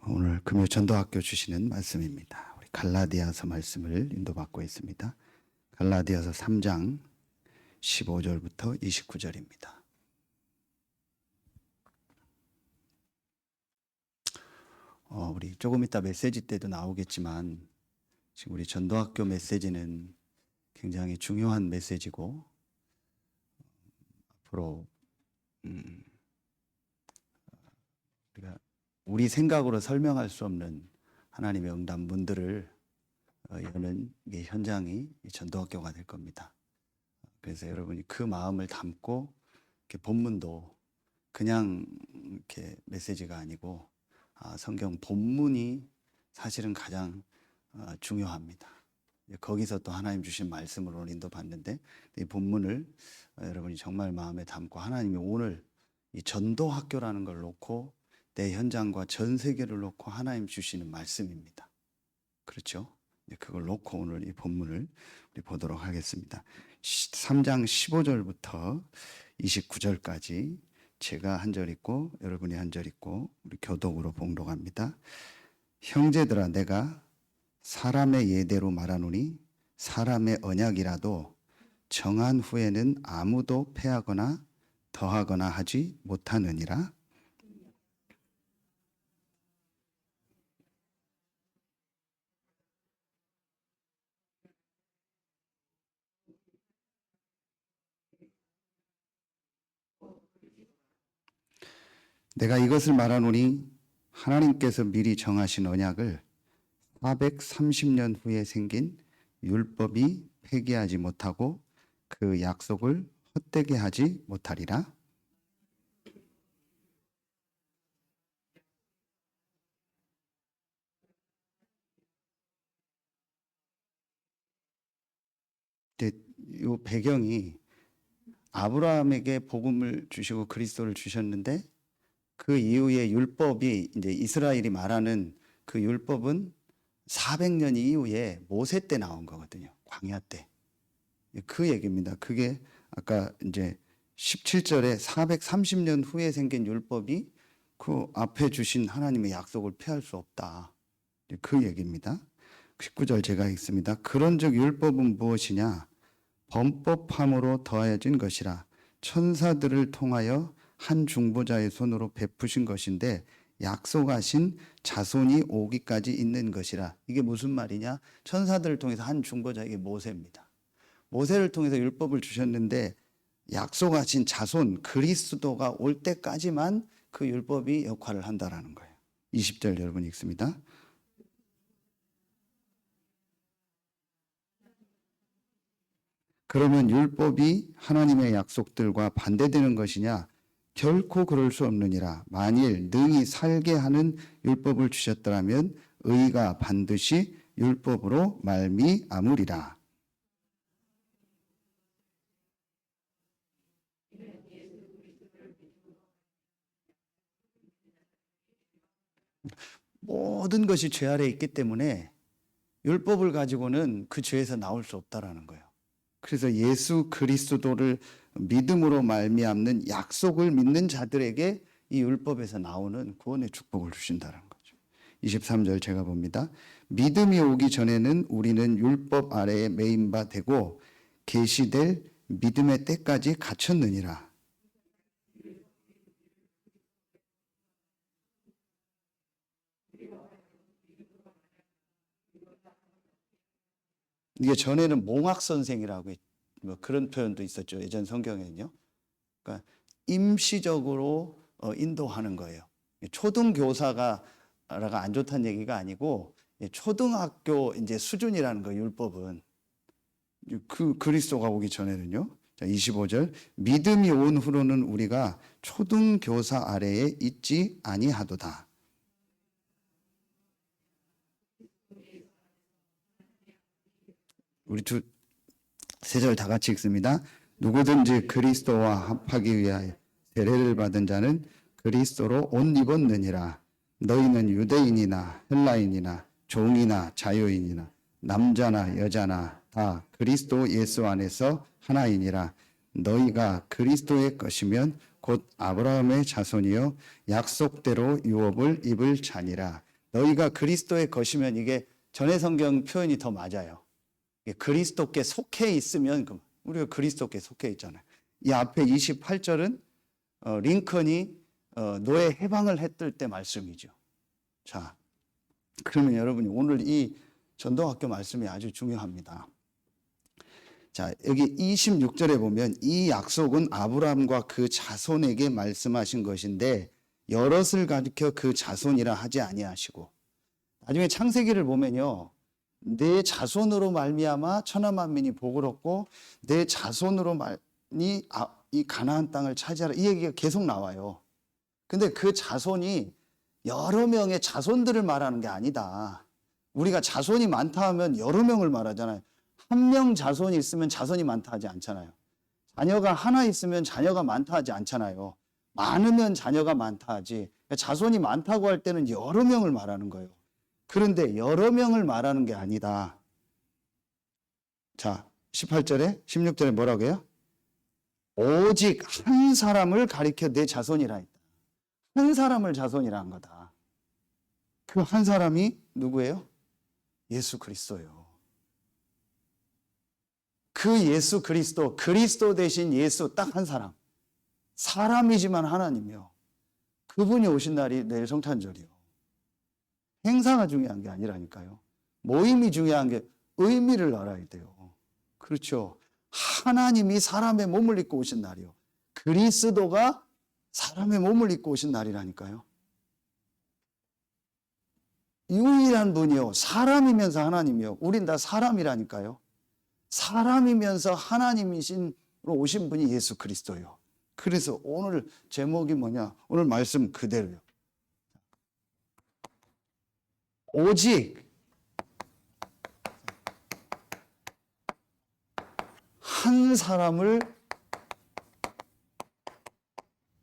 오늘 금요 전도학교 주시는 말씀입니다. 우리 갈라디아서 말씀을 인도받고 있습니다. 갈라디아서 3장 15절부터 29절입니다. 우리 조금 이따 메시지 때도 나오겠지만 지금 우리 전도학교 메시지는 굉장히 중요한 메시지고 앞으로 우리 생각으로 설명할 수 없는 하나님의 응답문들을 여는 현장이 전도학교가 될 겁니다. 그래서 여러분이 그 마음을 담고 이렇게 본문도 그냥 이렇게 메시지가 아니고 성경 본문이 사실은 가장 중요합니다. 거기서 또 하나님 주신 말씀을 오늘 인도받는데 이 본문을 여러분이 정말 마음에 담고 하나님이 오늘 이 전도학교라는 걸 놓고 내 현장과 전 세계를 놓고 하나님 주시는 말씀입니다. 그렇죠? 그걸 놓고 오늘 이 본문을 우리 보도록 하겠습니다. 3장 15절부터 29절까지 제가 한 절 읽고 여러분이 한 절 읽고 우리 교독으로 봉독합니다. 형제들아, 내가 사람의 예대로 말하노니 사람의 언약이라도 정한 후에는 아무도 패하거나 더하거나 하지 못하느니라. 내가 이것을 말하노니 하나님께서 미리 정하신 언약을 430년 후에 생긴 율법이 폐기하지 못하고 그 약속을 헛되게 하지 못하리라. 이 배경이 아브라함에게 복음을 주시고 그리스도를 주셨는데 그 이후에 율법이 이제 이스라엘이 말하는 그 율법은 400년 이후에 모세 때 나온 거거든요. 광야 때. 그 얘기입니다. 그게 아까 이제 17절에 430년 후에 생긴 율법이 그 앞에 주신 하나님의 약속을 피할 수 없다. 그 얘기입니다. 19절 제가 읽습니다. 그런즉 율법은 무엇이냐? 범법함으로 더하여진 것이라. 천사들을 통하여 한 중보자의 손으로 베푸신 것인데 약속하신 자손이 오기까지 있는 것이라. 이게 무슨 말이냐? 천사들을 통해서 한 중보자, 이게 모세입니다. 모세를 통해서 율법을 주셨는데 약속하신 자손 그리스도가 올 때까지만 그 율법이 역할을 한다라는 거예요. 20절 여러분 읽습니다. 그러면 율법이 하나님의 약속들과 반대되는 것이냐? 결코 그럴 수 없느니라. 만일 능히 살게 하는 율법을 주셨더라면 의가 반드시 율법으로 말미암으리라. 모든 것이 죄 아래에 있기 때문에 율법을 가지고는 그 죄에서 나올 수 없다라는 거예요. 그래서 예수 그리스도를 믿음으로 말미암는 약속을 믿는 자들에게 이 율법에서 나오는 구원의 축복을 주신다는 거죠. 23절 제가 봅니다. 믿음이 오기 전에는 우리는 율법 아래에 매인 바 되고 계시될 믿음의 때까지 갇혔느니라. 이게 전에는 몽학선생이라고 뭐 그런 표현도 있었죠. 예전 성경에는요. 그러니까 임시적으로 인도하는 거예요. 초등교사가 안 좋다는 얘기가 아니고 초등학교 이제 수준이라는 거예요. 율법은. 그 그리스도가 오기 전에는요. 자, 25절. 믿음이 온 후로는 우리가 초등교사 아래에 있지 아니하도다. 우리 세 절 다 같이 읽습니다. 누구든지 그리스도와 합하기 위하여 세례를 받은 자는 그리스도로 옷 입었느니라. 너희는 유대인이나 헬라인이나 종이나 자유인이나 남자나 여자나 다 그리스도 예수 안에서 하나이니라. 너희가 그리스도의 것이면 곧 아브라함의 자손이요 약속대로 유업을 입을 자니라. 너희가 그리스도의 것이면 이게 전해 성경 표현이 더 맞아요. 그리스도께 속해 있으면 우리가 그리스도께 속해 있잖아요. 이 앞에 28절은 링컨이 노예 해방을 했을 때 말씀이죠. 자, 그러면 여러분이 오늘 이 전도학교 말씀이 아주 중요합니다. 자, 여기 26절에 보면 이 약속은 아브라함과 그 자손에게 말씀하신 것인데 여럿을 가리켜 그 자손이라 하지 아니하시고, 나중에 창세기를 보면요, 내 자손으로 말미암아 천하 만민이 복을 얻고 내 자손으로 이 가나안 땅을 차지하라, 이 얘기가 계속 나와요. 근데 그 자손이 여러 명의 자손들을 말하는 게 아니다. 우리가 자손이 많다 하면 여러 명을 말하잖아요. 한 명 자손이 있으면 자손이 많다 하지 않잖아요. 자녀가 하나 있으면 자녀가 많다 하지 않잖아요. 많으면 자녀가 많다 하지. 그러니까 자손이 많다고 할 때는 여러 명을 말하는 거예요. 그런데 여러 명을 말하는 게 아니다. 자, 18절에 16절에 뭐라고 해요? 오직 한 사람을 가리켜 내 자손이라 했다. 한 사람을 자손이라 한 거다. 그 한 사람이 누구예요? 예수 그리스도예요. 그 예수 그리스도, 그리스도 대신 예수 딱 한 사람. 사람이지만 하나님이요. 그분이 오신 날이 내일 성탄절이요. 행사가 중요한 게 아니라니까요. 모임이 중요한 게 의미를 알아야 돼요. 그렇죠. 하나님이 사람의 몸을 입고 오신 날이요. 그리스도가 사람의 몸을 입고 오신 날이라니까요. 유일한 분이요. 사람이면서 하나님이요. 우린 다 사람이라니까요. 사람이면서 하나님이신 오신 분이 예수 그리스도예요. 그래서 오늘 제목이 뭐냐? 오늘 말씀 그대로요. 오직 한 사람을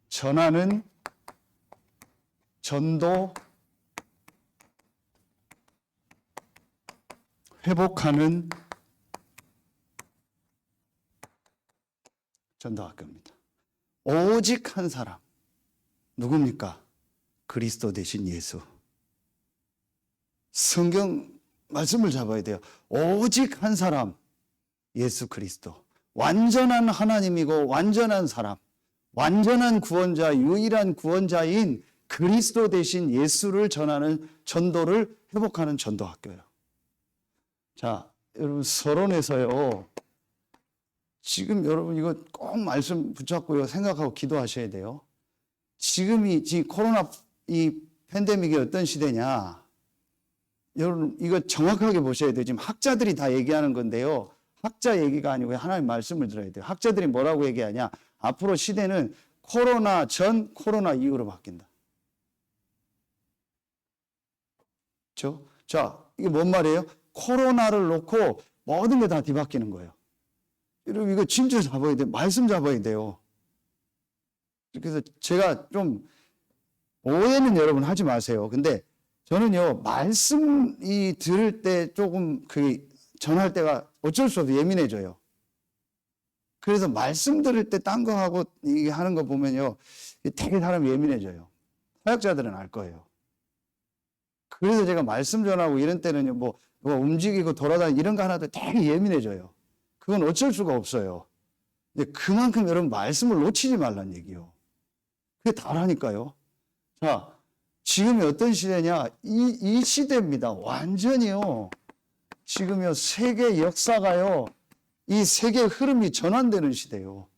전하는 전도, 회복하는 전도학교입니다. 오직 한 사람. 누굽니까? 그리스도 대신 예수. 성경 말씀을 잡아야 돼요. 오직 한 사람, 예수 그리스도. 완전한 하나님이고 완전한 사람, 완전한 구원자, 유일한 구원자인 그리스도 대신 예수를 전하는 전도를 회복하는 전도학교예요. 자, 여러분 서론에서요, 지금 여러분 이거 꼭 말씀 붙잡고요, 생각하고 기도하셔야 돼요. 지금 코로나 이 팬데믹이 어떤 시대냐? 여러분 이거 정확하게 보셔야 돼요. 지금 학자들이 다 얘기하는 건데요. 학자 얘기가 아니고 하나님 말씀을 들어야 돼요. 학자들이 뭐라고 얘기하냐? 앞으로 시대는 코로나 전, 코로나 이후로 바뀐다. 그렇죠? 자, 이게 뭔 말이에요? 코로나를 놓고 모든 게 다 뒤바뀌는 거예요. 여러분 이거 진짜 잡아야 돼요. 말씀 잡아야 돼요. 그래서 제가 좀 오해는 여러분 하지 마세요. 근데 저는요, 말씀이 들을 때 조금 전할 때가 어쩔 수 없이 예민해져요. 그래서 말씀 들을 때 딴 거 하고 이게 하는 거 보면요, 되게 사람이 예민해져요. 사역자들은 알 거예요. 그래서 제가 말씀 전하고 이런 때는요, 뭐 움직이고 돌아다니고 이런 거 하나도 되게 예민해져요. 그건 어쩔 수가 없어요. 근데 그만큼 여러분 말씀을 놓치지 말란 얘기요. 그게 다라니까요. 자, 지금이 어떤 시대냐? 이 시대입니다. 완전히요. 지금요, 세계 역사가요, 이 세계 흐름이 전환되는 시대요.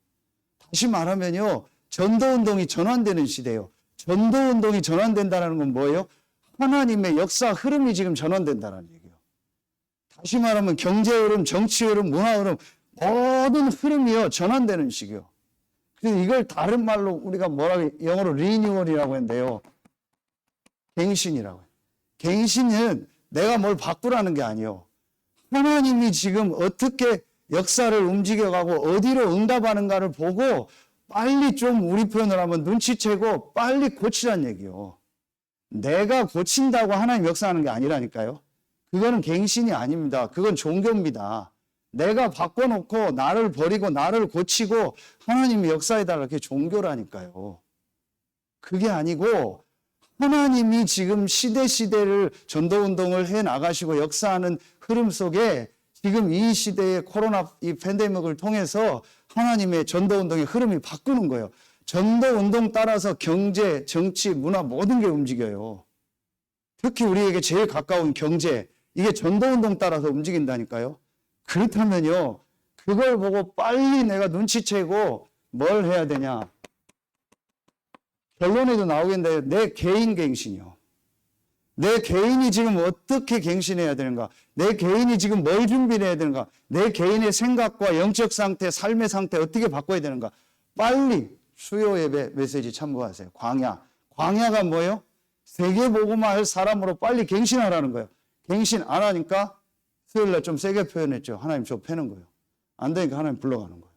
다시 말하면요, 전도운동이 전환되는 시대요. 전도운동이 전환된다는 건 뭐예요? 하나님의 역사 흐름이 지금 전환된다는 얘기예요. 다시 말하면 경제 흐름, 정치 흐름, 문화 흐름, 모든 흐름이요, 전환되는 시기요. 그래서 이걸 다른 말로 우리가 영어로 리뉴얼이라고 했는데요. 갱신이라고 해요. 갱신은 내가 뭘 바꾸라는 게 아니에요. 하나님이 지금 어떻게 역사를 움직여가고 어디로 응답하는가를 보고 빨리 좀 우리 표현을 하면 눈치채고 빨리 고치라는 얘기요. 내가 고친다고 하나님 역사하는 게 아니라니까요. 그거는 갱신이 아닙니다. 그건 종교입니다. 내가 바꿔놓고 나를 버리고 나를 고치고 하나님이 역사해달라, 그게 종교라니까요. 그게 아니고 하나님이 지금 시대를 전도운동을 해 나가시고 역사하는 흐름 속에 지금 이 시대의 코로나 이 팬데믹을 통해서 하나님의 전도운동의 흐름이 바꾸는 거예요. 전도운동 따라서 경제, 정치, 문화 모든 게 움직여요. 특히 우리에게 제일 가까운 경제, 이게 전도운동 따라서 움직인다니까요. 그렇다면요, 그걸 보고 빨리 내가 눈치채고 뭘 해야 되냐. 결론에도 나오겠는데 내 개인 갱신이요. 내 개인이 지금 어떻게 갱신해야 되는가? 내 개인이 지금 뭘 준비해야 되는가? 내 개인의 생각과 영적 상태, 삶의 상태 어떻게 바꿔야 되는가? 빨리 수요 예배 메시지 참고하세요. 광야가 뭐예요? 세계복음화 할 사람으로 빨리 갱신하라는 거예요. 갱신 안 하니까 수요일날 좀 세게 표현했죠. 하나님 저 패는 거예요. 안 되니까 하나님 불러가는 거예요.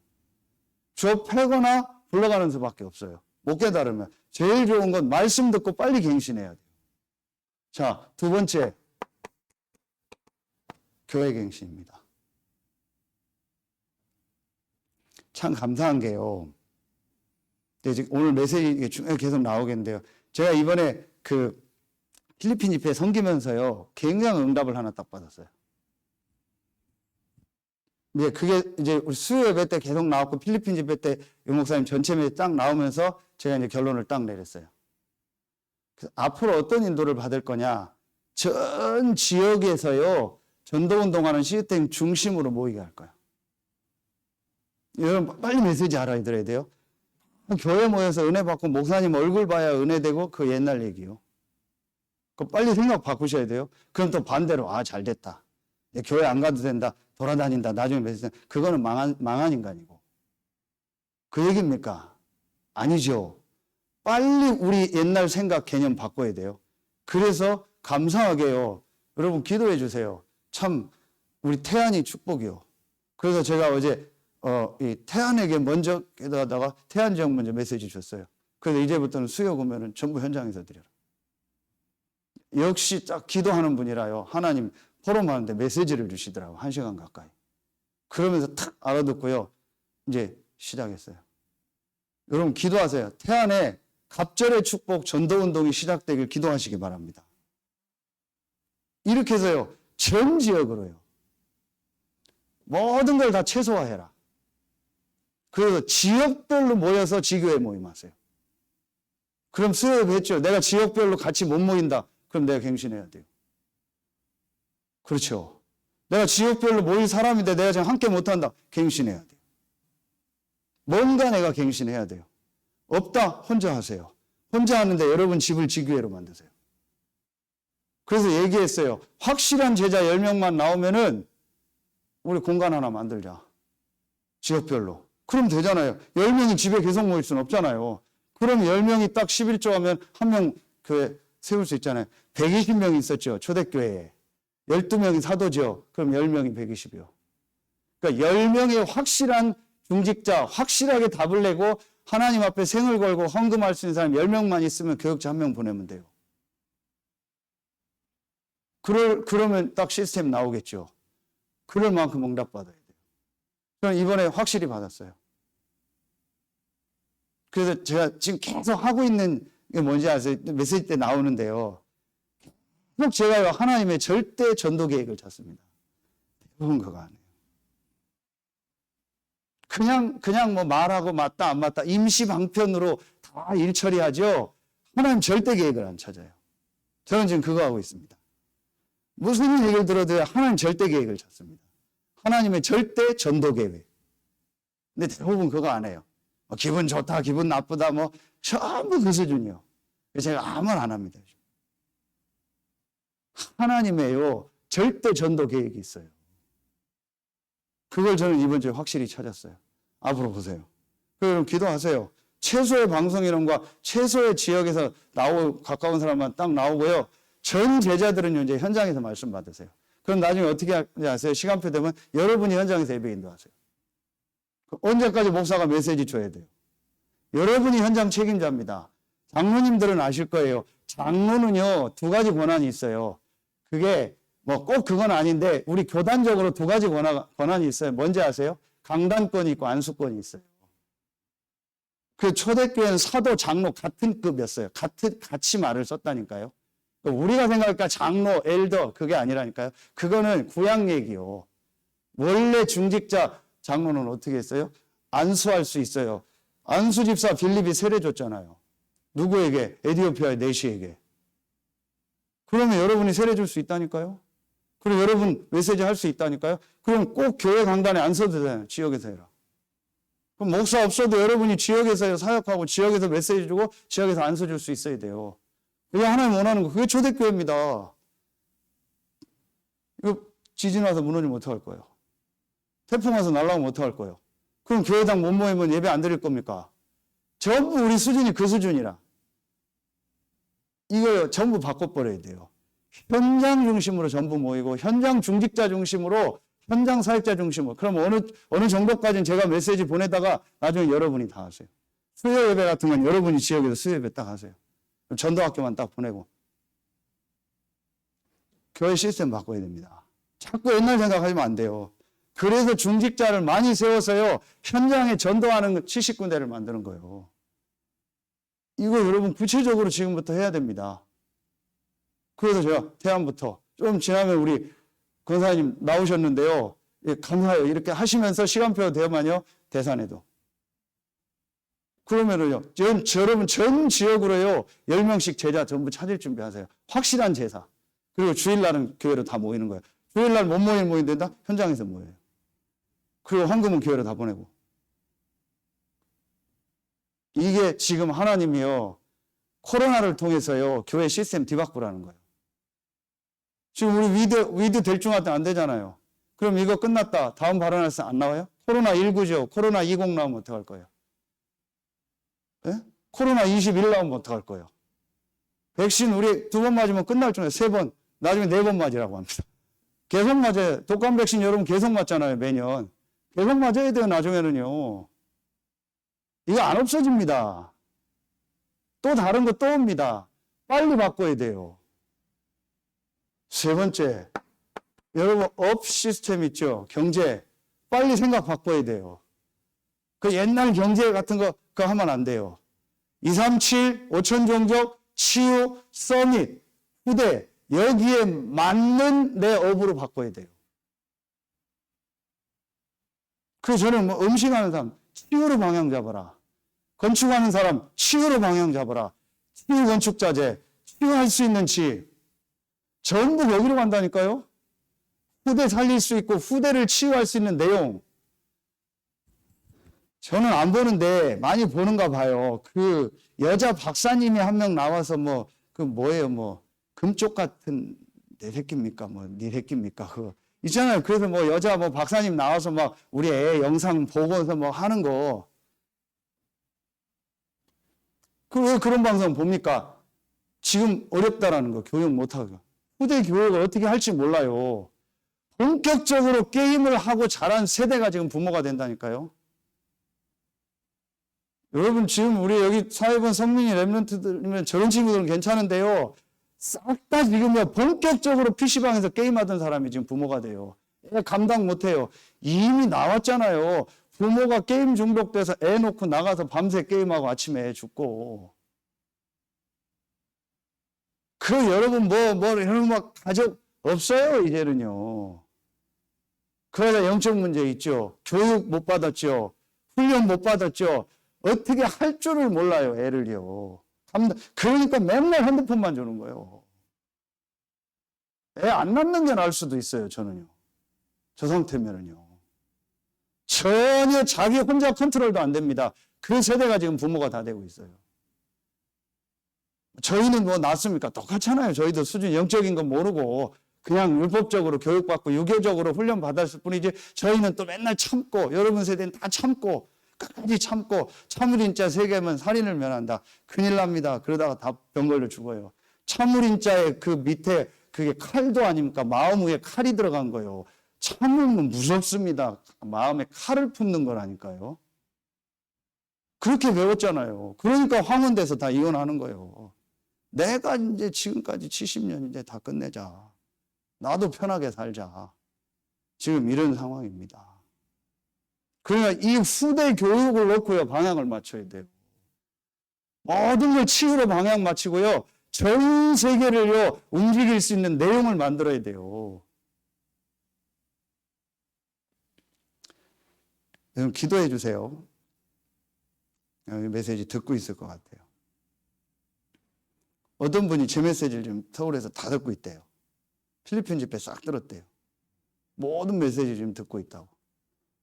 저 패거나 불러가는 수밖에 없어요. 못 깨달으면. 제일 좋은 건 말씀 듣고 빨리 갱신해야 돼요. 자, 두 번째, 교회 갱신입니다. 참 감사한 게요. 오늘 메시지 계속 나오겠는데요. 제가 이번에 그 필리핀 집회 섬기면서요, 굉장한 응답을 하나 딱 받았어요. 네, 그게 이제 우리 수요 예배 때 계속 나왔고 필리핀 집회 때 용 목사님 전체 메시지 딱 나오면서 제가 이제 결론을 딱 내렸어요. 그래서 앞으로 어떤 인도를 받을 거냐? 전 지역에서요, 전도운동하는 시스템 중심으로 모이게 할 거야. 여러분 빨리 메시지 알아들어야 돼요. 교회 모여서 은혜 받고 목사님 얼굴 봐야 은혜 되고 그 옛날 얘기요. 그 빨리 생각 바꾸셔야 돼요. 그럼 또 반대로 잘 됐다. 교회 안 가도 된다. 돌아다닌다. 나중에 메시지 그거는 망한 인간이고. 그 얘기입니까? 아니죠. 빨리 우리 옛날 생각 개념 바꿔야 돼요. 그래서 감사하게요. 여러분 기도해 주세요. 참 우리 태안이 축복이요. 그래서 제가 어제 이 태안에게 먼저 기도하다가 태안 지역 먼저 메시지 줬어요. 그래서 이제부터는 수요 구면은 전부 현장에서 드려라. 역시 딱 기도하는 분이라요. 하나님 포럼하는데 메시지를 주시더라고. 1시간 가까이. 그러면서 탁 알아듣고요. 이제 시작했어요. 여러분 기도하세요. 태안에 갑절의 축복 전도운동이 시작되길 기도하시기 바랍니다. 이렇게 해서요. 전 지역으로요. 모든 걸 다 최소화해라. 그래서 지역별로 모여서 지교회 모임하세요. 그럼 수요예배 했죠. 내가 지역별로 같이 못 모인다. 그럼 내가 갱신해야 돼요. 그렇죠. 내가 지역별로 모일 사람인데 내가 지금 함께 못한다. 갱신해야 돼요. 뭔가 내가 갱신해야 돼요. 없다. 혼자 하세요. 혼자 하는데 여러분 집을 지교회로 만드세요. 그래서 얘기했어요. 확실한 제자 10명만 나오면은 우리 공간 하나 만들자. 지역별로. 그럼 되잖아요. 10명이 집에 계속 모일 수는 없잖아요. 그럼 10명이 딱 11조 하면 한 명 교회 세울 수 있잖아요. 120명이 있었죠. 초대교회에. 12명이 사도죠. 그럼 10명이 120이요. 그러니까 10명의 확실한 중직자, 확실하게 답을 내고 하나님 앞에 생을 걸고 헌금할 수 있는 사람 10명만 있으면 교역자 1명 보내면 돼요. 그러면 딱 시스템 나오겠죠. 그럴 만큼 응답받아야 돼요. 저는 이번에 확실히 받았어요. 그래서 제가 지금 계속 하고 있는 게 뭔지 아세요? 메시지 때 나오는데요. 꼭 제가 하나님의 절대 전도 계획을 짰습니다. 대부분 그거 안 해요. 그냥 뭐 말하고 맞다 안 맞다 임시 방편으로 다 일 처리하죠. 하나님 절대 계획을 안 찾아요. 저는 지금 그거 하고 있습니다. 무슨 얘기를 들어도 하나님 절대 계획을 찾습니다. 하나님의 절대 전도 계획. 근데 대부분 그거 안 해요. 기분 좋다, 기분 나쁘다, 뭐 전부 그 수준이요. 그래서 제가 아무나 안 합니다. 하나님의요 절대 전도 계획이 있어요. 그걸 저는 이번 주에 확실히 찾았어요. 앞으로 보세요. 그럼 기도하세요. 최소의 방송 이론과 최소의 지역에서 가까운 사람만 딱 나오고요. 전 제자들은 이제 현장에서 말씀 받으세요. 그럼 나중에 어떻게 하는지 아세요? 시간표 되면 여러분이 현장에서 예배 인도하세요. 언제까지 목사가 메시지 줘야 돼요? 여러분이 현장 책임자입니다. 장로님들은 아실 거예요. 장로는요, 2가지 권한이 있어요. 그게 뭐 꼭 그건 아닌데 우리 교단적으로 2가지 권한이 있어요. 뭔지 아세요? 강단권이 있고 안수권이 있어요. 그 초대교회는 사도, 장로 같은 급이었어요. 같이 말을 썼다니까요. 우리가 생각할까 장로, 엘더 그게 아니라니까요. 그거는 구약 얘기요. 원래 중직자 장로는 어떻게 했어요? 안수할 수 있어요. 안수 집사 빌립이 세례 줬잖아요. 누구에게? 에디오피아의 내시에게. 그러면 여러분이 세례 줄 수 있다니까요. 그리고 여러분 메시지 할 수 있다니까요. 그럼 꼭 교회 강단에 안 써도 되잖아요. 지역에서 해라. 그럼 목사 없어도 여러분이 지역에서 사역하고 지역에서 메시지 주고 지역에서 안수 줄 수 있어야 돼요. 그게 하나님 원하는 거. 그게 초대교회입니다. 이거 지진 와서 무너지면 어떡할 거예요? 태풍 와서 날아오면 어떡할 거예요? 그럼 교회당 못 모이면 예배 안 드릴 겁니까? 전부 우리 수준이 그 수준이라. 이거 전부 바꿔버려야 돼요. 현장 중심으로 전부 모이고 현장 중직자 중심으로 현장 사역자 중심으로. 그럼 어느 정도까지는 제가 메시지 보내다가 나중에 여러분이 다 하세요. 수요 예배 같은 건 여러분이 지역에서 수요 예배 딱 하세요. 전도학교만 딱 보내고. 교회 시스템 바꿔야 됩니다. 자꾸 옛날 생각하시면 안 돼요. 그래서 중직자를 많이 세워서요. 현장에 전도하는 70군데를 만드는 거예요. 이거 여러분 구체적으로 지금부터 해야 됩니다. 그래서 제가 태안부터 좀 지나면 우리 권사님 나오셨는데요. 예, 감사해요. 이렇게 하시면서 시간표 되면요. 대산에도. 그러면은요. 여러분 전 지역으로요. 10명씩 제자 전부 찾을 준비하세요. 확실한 제사. 그리고 주일날은 교회로 다 모이는 거예요. 주일날 못 모인다? 현장에서 모여요. 그리고 헌금은 교회로 다 보내고. 이게 지금 하나님이요. 코로나를 통해서요. 교회 시스템 뒤바꾸라는 거예요. 지금 우리 위드 대충 안 되잖아요. 그럼 이거 끝났다. 다음 발언에서 안 나와요? 코로나19죠. 코로나20 나오면 어떡할 거예요? 예? 코로나21 나오면 어떡할 거예요? 백신 우리 2번 맞으면 끝날 줄 알아요. 3번, 나중에 4번 맞으라고 합니다. 계속 맞아요. 독감 백신 여러분 계속 맞잖아요. 매년. 계속 맞아야 돼요. 나중에는요. 이거 안 없어집니다. 또 다른 거 또 옵니다. 빨리 바꿔야 돼요. 세 번째, 여러분 업 시스템 있죠? 경제. 빨리 생각 바꿔야 돼요. 그 옛날 경제 같은 거 그거 하면 안 돼요. 237, 5천 종족, 치유, 서밋, 후대 여기에 맞는 내 업으로 바꿔야 돼요. 그래서 저는 뭐 음식하는 사람 치유로 방향 잡아라. 건축하는 사람 치유로 방향 잡아라. 치유 건축자재, 치유할 수 있는 지 전부 여기로 간다니까요. 후대 살릴 수 있고 후대를 치유할 수 있는 내용. 저는 안 보는데 많이 보는가 봐요. 그 여자 박사님이 한 명 나와서 뭐 그 뭐예요 뭐 금쪽 같은 내 새끼입니까 뭐 네 새끼입니까 그 있잖아요. 그래서 뭐 여자 뭐 박사님 나와서 막 우리 애 영상 보고서 뭐 하는 거. 왜 그런 방송 봅니까? 지금 어렵다라는 거 교육 못하고 후대 교육을 어떻게 할지 몰라요. 본격적으로 게임을 하고 자란 세대가 지금 부모가 된다니까요. 여러분 지금 우리 여기 사회본 성민이 랩런트들이면 저런 친구들은 괜찮은데요. 싹 다 지금요 본격적으로 PC방에서 게임하던 사람이 지금 부모가 돼요. 애 감당 못해요. 이미 나왔잖아요. 부모가 게임 중독돼서 애 놓고 나가서 밤새 게임하고 아침에 애 죽고. 그 여러분 여러분 막 가족 없어요 이제는요. 그러다 영적 문제 있죠. 교육 못 받았죠. 훈련 못 받았죠. 어떻게 할 줄을 몰라요, 애를요. 그러니까 맨날 핸드폰만 주는 거예요. 애 안 낳는 게 나을 수도 있어요, 저는요. 저 상태면은요. 전혀 자기 혼자 컨트롤도 안 됩니다. 그 세대가 지금 부모가 다 되고 있어요. 저희는 뭐 낫습니까? 똑같잖아요. 저희도 수준 영적인 건 모르고 그냥 율법적으로 교육받고 유교적으로 훈련 받았을 뿐이지 저희는 또 맨날 참고 여러분 세대는 다 참고 끝까지 참고 참을인자 3개면 살인을 면한다. 큰일 납니다. 그러다가 다 병 걸려 죽어요. 참을인자의 그 밑에 그게 칼도 아닙니까? 마음 위에 칼이 들어간 거예요. 참으면 무섭습니다. 마음에 칼을 품는 거라니까요. 그렇게 배웠잖아요. 그러니까 황혼돼서 다 이혼하는 거예요. 내가 이제 지금까지 70년 이제 다 끝내자. 나도 편하게 살자. 지금 이런 상황입니다. 그러니까 이 후대 교육을 놓고요, 방향을 맞춰야 돼요. 모든 걸 치유로 방향 맞추고요. 전 세계를요, 움직일 수 있는 내용을 만들어야 돼요. 여러분, 기도해 주세요. 메시지 듣고 있을 것 같아요. 어떤 분이 제 메시지를 지금 서울에서 다 듣고 있대요. 필리핀 집회 싹 들었대요. 모든 메시지 지금 듣고 있다고.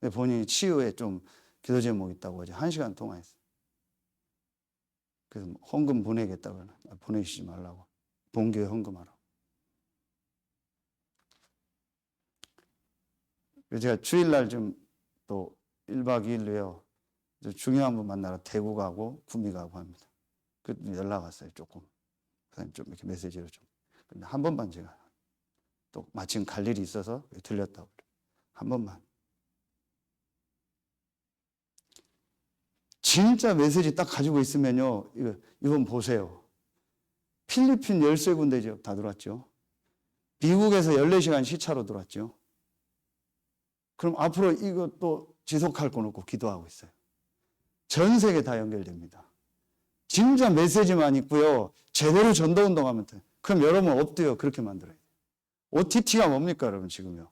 근데 본인이 치유에 좀 기도 제목이 있다고 어제 1시간 통화했어요. 그래서 헌금 보내겠다고 보내시지 말라고. 본교회 헌금하라고. 그래서 제가 주일날 좀 또 1박 2일로요. 중요한 분 만나러 대구 가고 구미 가고 합니다. 그 연락 왔어요. 조금. 그다음에 좀 이렇게 메시지로 좀. 근데 한 번만 제가 또 마침 갈 일이 있어서 들렸다고. 한 번만. 진짜 메시지 딱 가지고 있으면요. 이번 보세요. 필리핀 13군데 지역 다 들어왔죠. 미국에서 14시간 시차로 들어왔죠. 그럼 앞으로 이것도 지속할 거 놓고 기도하고 있어요. 전 세계 다 연결됩니다. 진짜 메시지만 있고요. 제대로 전도운동하면 돼요. 그럼 여러분 업도요. 그렇게 만들어야 돼요. OTT가 뭡니까 여러분 지금요.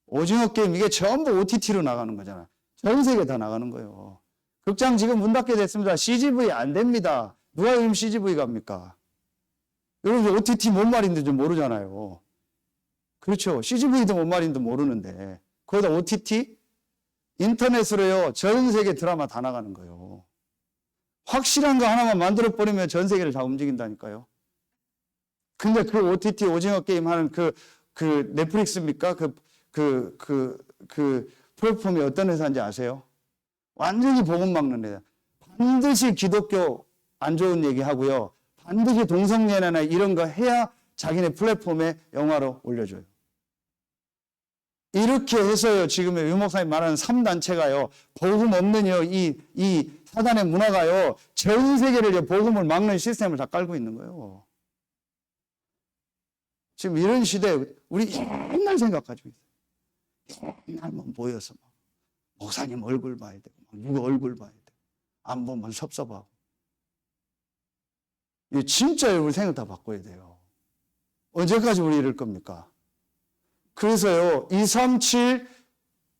오징어 게임 이게 전부 OTT로 나가는 거잖아요. 전 세계 다 나가는 거예요. 극장 지금 문 닫게 됐습니다. CGV 안 됩니다. 누가 요즘 CGV 갑니까? 여러분 OTT 뭔 말인지 좀 모르잖아요. 그렇죠. CGV도 뭔 말인지 모르는데 거기다 OTT? 인터넷으로요. 전 세계 드라마 다 나가는 거예요. 확실한 거 하나만 만들어버리면 전 세계를 다 움직인다니까요. 근데 그 OTT 오징어 게임 하는 그 넷플릭스입니까? 그 플랫폼이 어떤 회사인지 아세요? 완전히 복음 막는 회사. 반드시 기독교 안 좋은 얘기 하고요. 반드시 동성연애나 이런 거 해야 자기네 플랫폼에 영화로 올려줘요. 이렇게 해서요, 지금 유 목사님 말하는 3단체가요, 복음 없는요, 이 사단의 문화가요, 전 세계를 복음을 막는 시스템을 다 깔고 있는 거예요. 지금 이런 시대에 우리 옛날 생각 가지고 있어요. 옛날 뭐 모여서 목사님 얼굴 봐야 되고, 누구 얼굴 봐야 되고, 안 보면 섭섭하고. 진짜 우리 생각 다 바꿔야 돼요. 언제까지 우리 이럴 겁니까? 그래서요, 237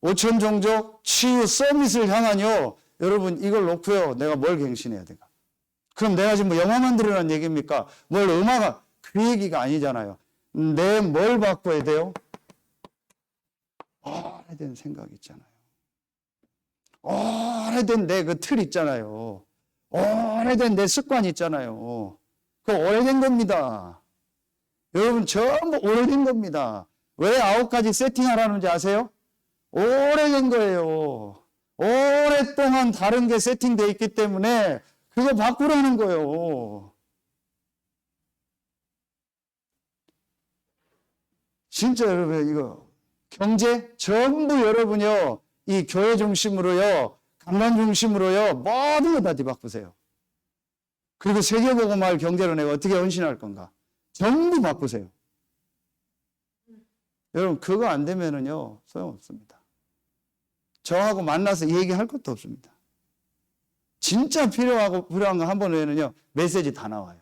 5천 종족 치유 서밋을 향한요, 여러분 이걸 놓고요, 내가 뭘 갱신해야 될까? 그럼 내가 지금 뭐 영화 만들으라는 얘기입니까? 뭘 음악가 그 얘기가 아니잖아요. 내 뭘 바꿔야 돼요? 오래된 생각 있잖아요. 오래된 내 그 틀 있잖아요. 오래된 내 습관 있잖아요. 그거 오래된 겁니다. 여러분 전부 오래된 겁니다. 왜 9가지 세팅하라는지 아세요? 오래된 거예요. 오랫동안 다른 게 세팅되어 있기 때문에 그거 바꾸라는 거예요. 진짜 여러분 이거 경제 전부 여러분요 이 교회 중심으로요 강단 중심으로요 모든 거 다 뒤바꾸세요. 그리고 세계복음화를 경제로 내가 어떻게 헌신할 건가 전부 바꾸세요. 여러분 그거 안 되면은요 소용없습니다. 저하고 만나서 얘기할 것도 없습니다. 진짜 필요한 거 한 번 외에는요 메시지 다 나와요.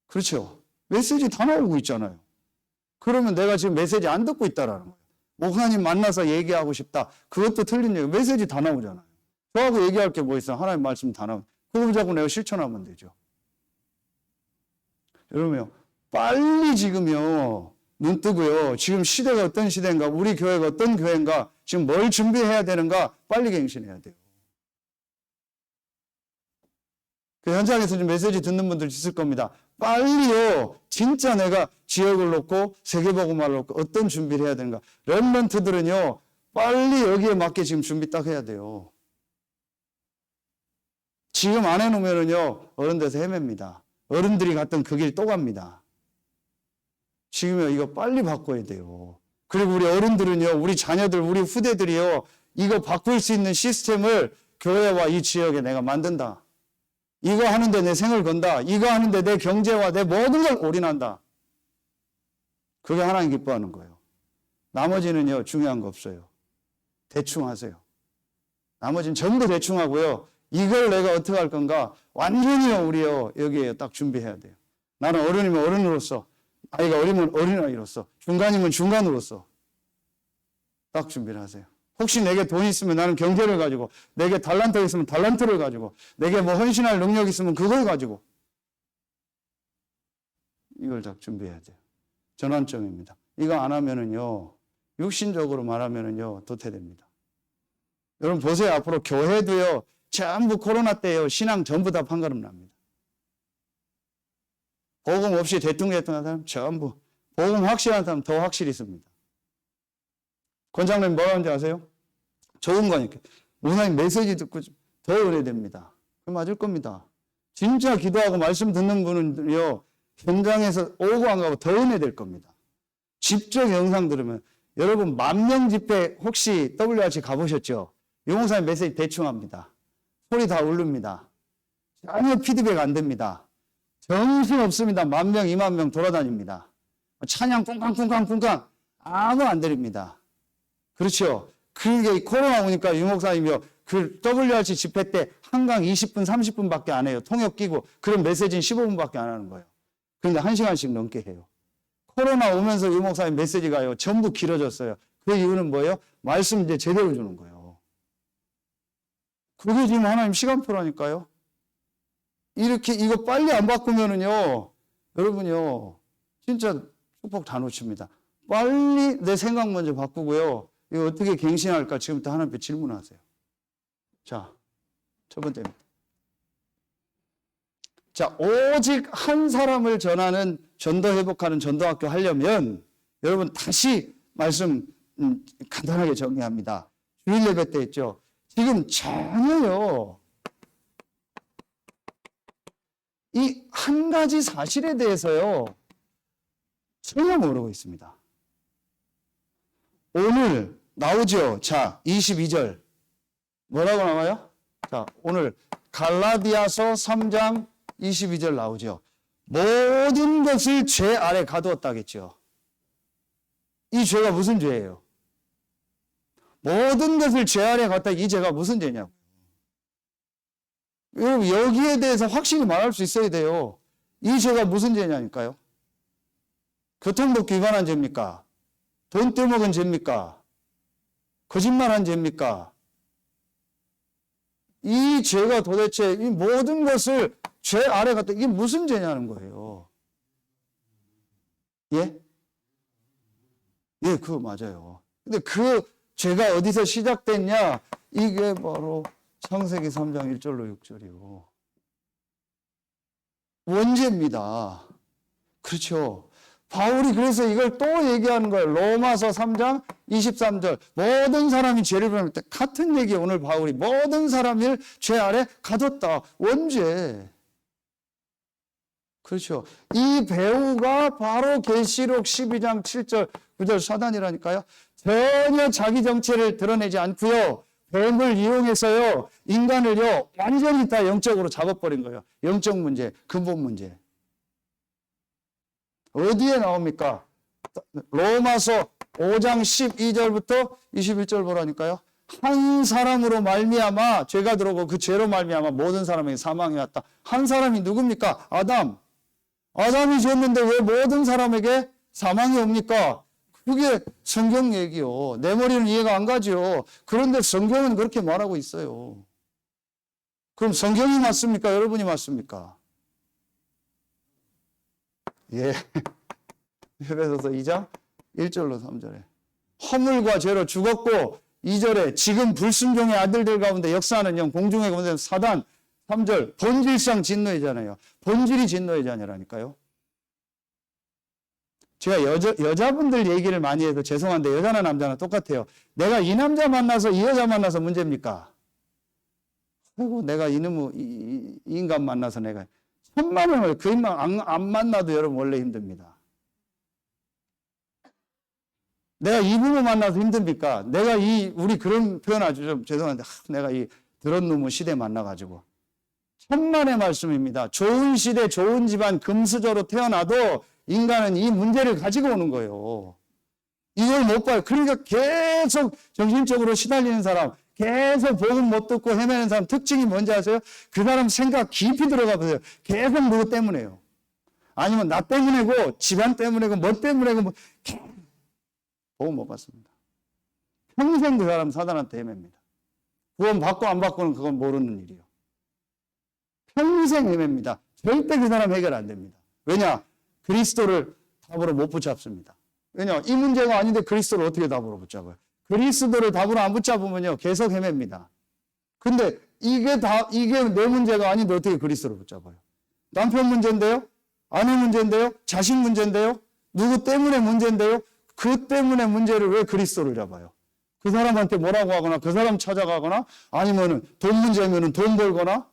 그렇죠? 메시지 다 나오고 있잖아요. 그러면 내가 지금 메시지 안 듣고 있다라는 거예요. 목사님 만나서 얘기하고 싶다. 그것도 틀린 얘기. 메시지 다 나오잖아요. 저하고 얘기할 게 뭐 있어? 하나님 말씀 다 나오고. 그거 자꾸 내가 실천하면 되죠. 여러분요, 빨리 지금요, 눈 뜨고요. 지금 시대가 어떤 시대인가, 우리 교회가 어떤 교회인가, 지금 뭘 준비해야 되는가, 빨리 갱신해야 돼요. 그 현장에서 좀 메시지 듣는 분들 있을 겁니다. 빨리요, 진짜 내가 지역을 놓고 세계복음화를 놓고 어떤 준비를 해야 되는가. 렘넌트들은요, 빨리 여기에 맞게 지금 준비 딱 해야 돼요. 지금 안 해놓으면요, 어른 돼서 헤맵니다. 어른들이 갔던 그 길 또 갑니다. 지금요, 이거 빨리 바꿔야 돼요. 그리고 우리 어른들은요, 우리 자녀들, 우리 후대들이요, 이거 바꿀 수 있는 시스템을 교회와 이 지역에 내가 만든다. 이거 하는데 내 생을 건다. 이거 하는데 내 경제와 내 모든 걸 올인한다. 그게 하나님 기뻐하는 거예요. 나머지는요, 중요한 거 없어요. 대충 하세요. 나머지는 전부 대충 하고요. 이걸 내가 어떻게 할 건가? 완전히요, 우리요, 여기에 딱 준비해야 돼요. 나는 어른이면 어른으로서, 아이가 어리면 어린아이로서, 중간이면 중간으로서 딱 준비를 하세요. 혹시 내게 돈이 있으면 나는 경제를 가지고, 내게 달란트가 있으면 달란트를 가지고, 내게 뭐 헌신할 능력이 있으면 그걸 가지고, 이걸 딱 준비해야 돼요. 전환점입니다. 이거 안 하면은요, 육신적으로 말하면은요, 도태됩니다. 여러분 보세요. 앞으로 교회도요, 전부 코로나 때요, 신앙 전부 다 판가름 납니다. 복음 없이 대뚱대뚱한 사람 전부, 복음 확실한 사람 더 확실히 있습니다. 권장님 뭐라 하는지 아세요? 좋은 거니까. 목사님 메시지 듣고 더 은혜됩니다. 그 맞을 겁니다. 진짜 기도하고 말씀 듣는 분은요, 현장에서 오고 안 가고 더 은혜될 겁니다. 직접 영상 들으면, 여러분 10,000명 집회 혹시 WRC 가보셨죠? 용호사님 메시지 대충 합니다. 소리 다 울릅니다. 전혀 피드백 안 됩니다. 정신 없습니다. 10,000명, 20,000명 돌아다닙니다. 찬양 쿵쾅쿵쾅쿵쾅 아무 안 들립니다. 그렇죠? 그게 코로나 오니까 유목사님이요, 그 WRC 집회 때 한강 20분, 30분밖에 안 해요. 통역 끼고. 그런 메시지는 15분밖에 안 하는 거예요. 그런데 1시간씩 넘게 해요. 코로나 오면서 유목사님 메시지가요, 전부 길어졌어요. 그 이유는 뭐예요? 말씀 이제 제대로 주는 거예요. 그게 지금 하나님 시간표라니까요. 이렇게 이거 빨리 안 바꾸면은요, 여러분요, 진짜 축복 다 놓칩니다. 빨리 내 생각 먼저 바꾸고요. 이거 어떻게 갱신할까? 지금부터 하나님께 질문하세요. 자, 첫 번째입니다. 자, 오직 한 사람을 전하는 전도 회복하는 전도학교 하려면 여러분 다시 말씀 간단하게 정리합니다. 주일 예배 때 했죠. 지금 전혀요, 이 한 가지 사실에 대해서요, 전혀 모르고 있습니다. 오늘 나오죠. 자, 22절. 뭐라고 나와요? 자, 오늘 갈라디아서 3장 22절 나오죠. 모든 것을 죄 아래 가두었다겠죠. 이 죄가 무슨 죄예요? 모든 것을 죄 아래 갖다, 이 죄가 무슨 죄냐고. 여러분, 여기에 대해서 확실히 말할 수 있어야 돼요. 이 죄가 무슨 죄냐니까요. 교통법 위반한 죄입니까? 돈 떼먹은 죄입니까? 거짓말한 죄입니까? 이 죄가 도대체 이 모든 것을 죄 아래 갖다, 이게 무슨 죄냐는 거예요. 예? 예, 그거 맞아요. 근데 그 죄가 어디서 시작됐냐? 이게 바로 창세기 3장 1절로 6절이요. 원죄입니다. 그렇죠. 바울이 그래서 이걸 또 얘기하는 거예요. 로마서 3장 23절. 모든 사람이 죄를 범할 때 같은 얘기예요. 오늘 바울이 모든 사람을 죄 아래 가뒀다. 원죄. 그렇죠. 이 배우가 바로 계시록 12장 7절 9절 사단이라니까요. 전혀 자기 정체를 드러내지 않고요, 뱀을 이용해서요, 인간을요 완전히 다 영적으로 잡아버린 거예요. 영적 문제, 근본 문제. 어디에 나옵니까? 로마서 5장 12절부터 21절 보라니까요. 한 사람으로 말미암아 죄가 들어오고 그 죄로 말미암아 모든 사람에게 사망이 왔다. 한 사람이 누굽니까? 아담. 아담이 죄였는데 왜 모든 사람에게 사망이 옵니까? 그게 성경 얘기요. 내 머리는 이해가 안 가죠. 그런데 성경은 그렇게 말하고 있어요. 그럼 성경이 맞습니까? 여러분이 맞습니까? 예. 에베소서 2장 1절로 3절에 허물과 죄로 죽었고, 2절에 지금 불순종의 아들들 가운데 역사하는 영 공중에 거는 사단, 3절 본질상 진노이잖아요. 본질이 진노의 자녀라니까요. 제가 여자분들 얘기를 많이 해도 죄송한데 여자나 남자나 똑같아요. 내가 이 남자 만나서 이 여자 만나서 문제입니까? 아이고, 내가 이놈의 이 인간 만나서 내가 천만 원을 그 인간 안 만나도 여러분 원래 힘듭니다. 내가 이 부모 만나서 힘듭니까? 내가 우리 그런 표현 아주 좀 죄송한데, 내가 이 더러운 놈의 시대 만나가지고. 천만의 말씀입니다. 좋은 시대, 좋은 집안, 금수저로 태어나도 인간은 이 문제를 가지고 오는 거예요. 이걸 못 봐요. 그러니까 계속 정신적으로 시달리는 사람, 계속 복음 못 듣고 헤매는 사람 특징이 뭔지 아세요? 그 사람 생각 깊이 들어가 보세요. 계속 누구 때문에요. 아니면 나 때문에고 집안 때문에고 뭐 때문에고 뭐 복음 못 받습니다. 평생 그 사람 사단한테 헤맵니다. 구원 받고 안 받고는 그건 모르는 일이에요. 평생 헤맵니다. 절대 그 사람 해결 안 됩니다. 왜냐? 그리스도를 답으로 못 붙잡습니다. 왜냐? 이 문제가 아닌데 그리스도를 어떻게 답으로 붙잡아요? 그리스도를 답으로 안 붙잡으면요, 계속 헤맵니다. 근데 이게 내 문제가 아닌데 어떻게 그리스도를 붙잡아요? 남편 문제인데요? 아내 문제인데요? 자식 문제인데요? 누구 때문에 문제인데요? 그 때문에 문제를 왜 그리스도를 잡아요? 그 사람한테 뭐라고 하거나 그 사람 찾아가거나 아니면은 돈 문제면은 돈 벌거나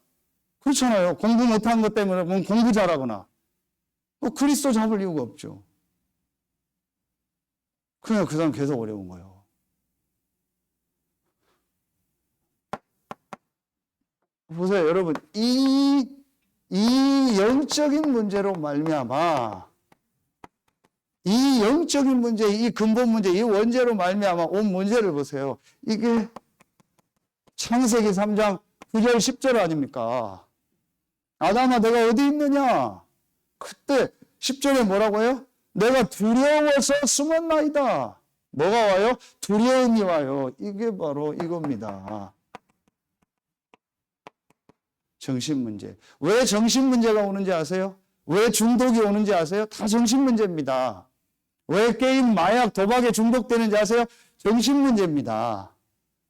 그렇잖아요. 공부 못한 것 때문에 공부 잘하거나 그리스도 잡을 이유가 없죠. 그냥 그 사람 계속 어려운 거예요. 보세요, 여러분. 이 영적인 문제로 말미암아 이 영적인 문제, 이 근본 문제, 이 원죄로 말미암아 온 문제를 보세요. 이게 창세기 3장 9절 10절 아닙니까? 아담아 내가 어디 있느냐? 그때 10절에 뭐라고 해요? 내가 두려워서 숨었나이다. 뭐가 와요? 두려움이 와요. 이게 바로 이겁니다. 정신문제. 왜 정신문제가 오는지 아세요? 왜 중독이 오는지 아세요? 다 정신문제입니다. 왜 게임, 마약, 도박에 중독되는지 아세요? 정신문제입니다.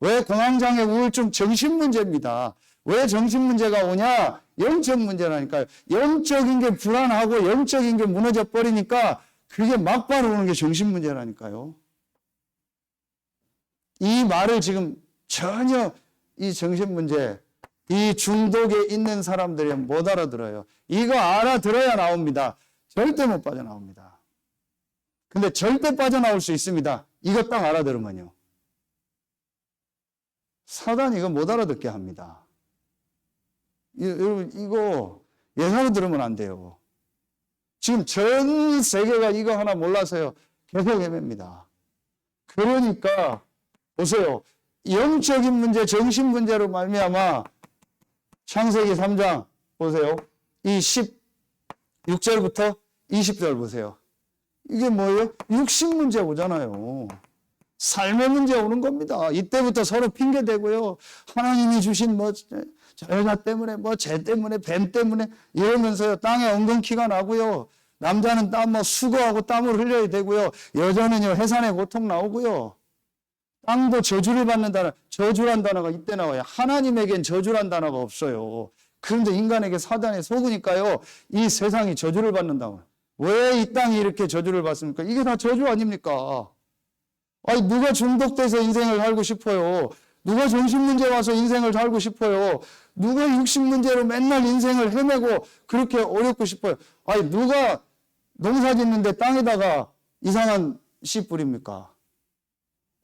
왜 공황장애, 우울증? 정신문제입니다. 왜 정신문제가 오냐? 영적 문제라니까요. 영적인 게 불안하고 영적인 게 무너져 버리니까 그게 막바로 오는 게 정신문제라니까요. 이 말을 지금 전혀 이 정신문제, 이 중독에 있는 사람들이 못 알아들어요. 이거 알아들어야 나옵니다. 절대 못 빠져나옵니다. 근데 절대 빠져나올 수 있습니다. 이거 딱 알아들으면요. 사단이 이거 못 알아듣게 합니다. 여러분, 이거 예사로 들으면 안 돼요. 지금 전 세계가 이거 하나 몰라서요. 계속 헤맵니다. 그러니까, 보세요. 영적인 문제, 정신 문제로 말미암아 창세기 3장 보세요. 이 16절부터 20절 보세요. 이게 뭐예요? 육신 문제 오잖아요. 삶의 문제 오는 겁니다. 이때부터 서로 핑계대고요. 하나님이 주신 저 여자 때문에 쟤 때문에 뱀 때문에 이러면서요. 땅에 엉겅퀴가 나고요. 남자는 수고하고 땀을 흘려야 되고요. 여자는요 해산의 고통 나오고요. 땅도 저주를 받는다는 저주란 단어가 이때 나와요. 하나님에겐 저주란 단어가 없어요. 그런데 인간에게 사단이 속으니까요. 이 세상이 저주를 받는다고. 왜 이 땅이 이렇게 저주를 받습니까? 이게 다 저주 아닙니까? 아니 누가 중독돼서 인생을 살고 싶어요? 누가 정신문제 와서 인생을 살고 싶어요? 누가 육신문제로 맨날 인생을 헤매고 그렇게 어렵고 싶어요? 아니 누가 농사 짓는데 땅에다가 이상한 씨 뿌립니까?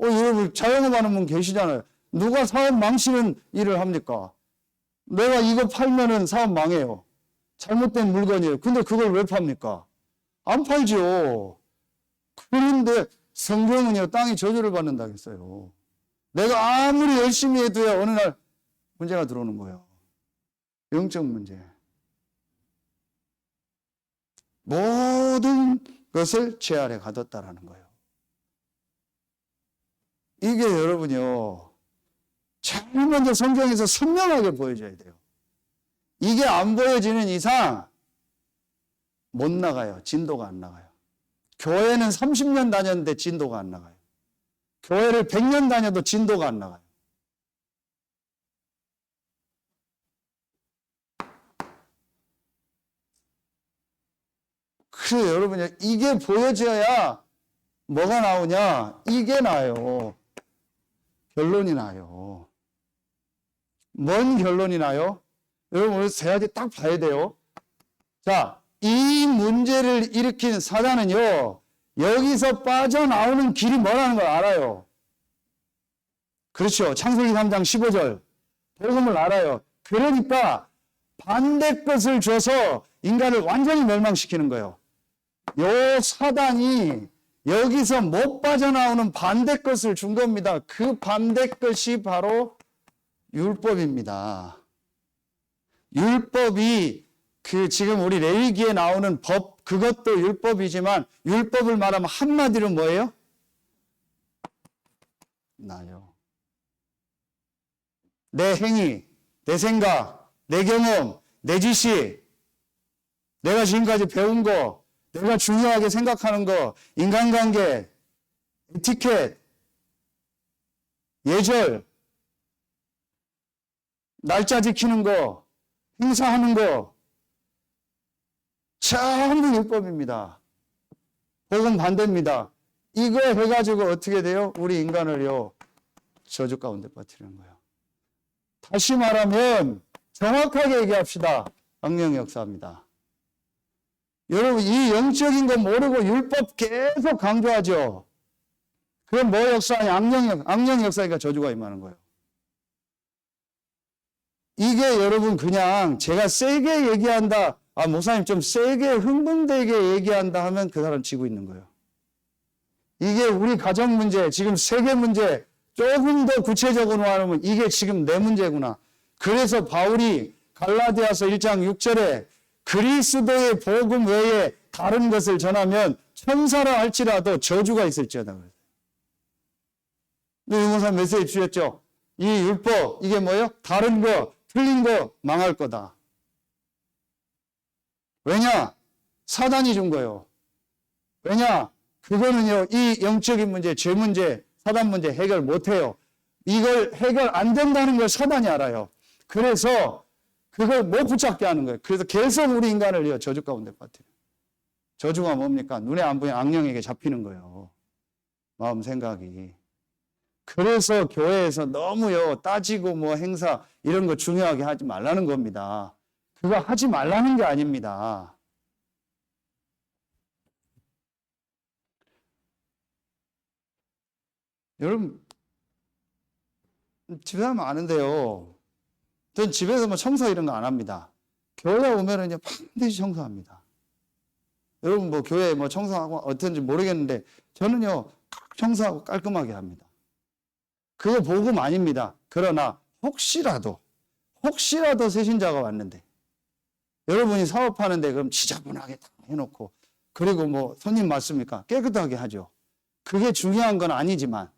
여러분 자영업하는 분 계시잖아요. 누가 사업 망치는 일을 합니까? 내가 이거 팔면은 사업 망해요. 잘못된 물건이에요. 근데 그걸 왜 팝니까? 안 팔죠. 그런데 성경은요, 땅이 저주를 받는다고 했어요. 내가 아무리 열심히 해도요, 어느 날 문제가 들어오는 거예요. 영적 문제. 모든 것을 죄 아래 가뒀다라는 거예요. 이게 여러분요, 제일 먼저 성경에서 선명하게 보여줘야 돼요. 이게 안 보여지는 이상 못 나가요. 진도가 안 나가요. 교회는 30년 다녔는데 진도가 안 나가요. 교회를 100년 다녀도 진도가 안 나가요. 그래요, 여러분. 이게 보여져야 뭐가 나오냐? 이게 나요. 결론이 나요. 뭔 결론이 나요? 여러분, 오늘 세 가지 딱 봐야 돼요. 자, 이 문제를 일으킨 사단은요, 여기서 빠져나오는 길이 뭐라는 걸 알아요. 그렇죠. 창세기 3장 15절. 복음을 알아요. 그러니까 반대 것을 줘서 인간을 완전히 멸망시키는 거예요. 요 사단이 여기서 못 빠져나오는 반대 것을 준 겁니다. 그 반대 것이 바로 율법입니다. 율법이 지금 우리 레위기에 나오는 법, 그것도 율법이지만 율법을 말하면 한마디로 뭐예요? 나요. 내 행위, 내 생각, 내 경험, 내 지식, 내가 지금까지 배운 거, 내가 중요하게 생각하는 거, 인간관계, 에티켓, 예절, 날짜 지키는 거, 행사하는 거, 전부 율법입니다. 복음 반대입니다. 이거 해가지고 어떻게 돼요? 우리 인간을요, 저주 가운데 빠뜨리는 거예요. 다시 말하면 정확하게 얘기합시다. 악령 역사입니다. 여러분, 이 영적인 거 모르고 율법 계속 강조하죠. 그건 뭐 역사냐? 악령 역사니까 저주가 임하는 거예요. 이게 여러분 그냥 제가 세게 얘기한다. 목사님 좀 세게 흥분되게 얘기한다 하면 그 사람 지고 있는 거예요. 이게 우리 가정 문제, 지금 세계 문제, 조금 더 구체적으로 말하면 이게 지금 내 문제구나. 그래서 바울이 갈라디아서 1장 6절에 그리스도의 복음 외에 다른 것을 전하면 천사라 할지라도 저주가 있을지어다. 유목사님 메시지 주셨죠? 이 율법, 이게 뭐예요? 다른 거, 틀린 거 망할 거다. 왜냐? 사단이 준 거예요. 왜냐? 그거는요, 이 영적인 문제, 죄 문제, 사단 문제 해결 못해요. 이걸 해결 안 된다는 걸 사단이 알아요. 그래서 그걸 못 붙잡게 하는 거예요. 그래서 계속 우리 인간을 저주 가운데 빠뜨려요. 저주가 뭡니까? 눈에 안 보이는 악령에게 잡히는 거예요. 마음 생각이. 그래서 교회에서 너무요, 따지고 뭐 행사 이런 거 중요하게 하지 말라는 겁니다. 그거 하지 말라는 게 아닙니다. 여러분, 집에 하면 아는데요. 전 집에서 뭐 청소 이런 거 안 합니다. 교회 오면은 반드시 청소합니다. 여러분 뭐 교회 뭐 청소하고 어떤지 모르겠는데 저는요, 청소하고 깔끔하게 합니다. 그거 복음 아닙니다. 그러나 혹시라도 새신자가 왔는데 여러분이 사업하는데 그럼 지저분하게 다 해놓고 그리고 뭐 손님 맞습니까? 깨끗하게 하죠. 그게 중요한 건 아니지만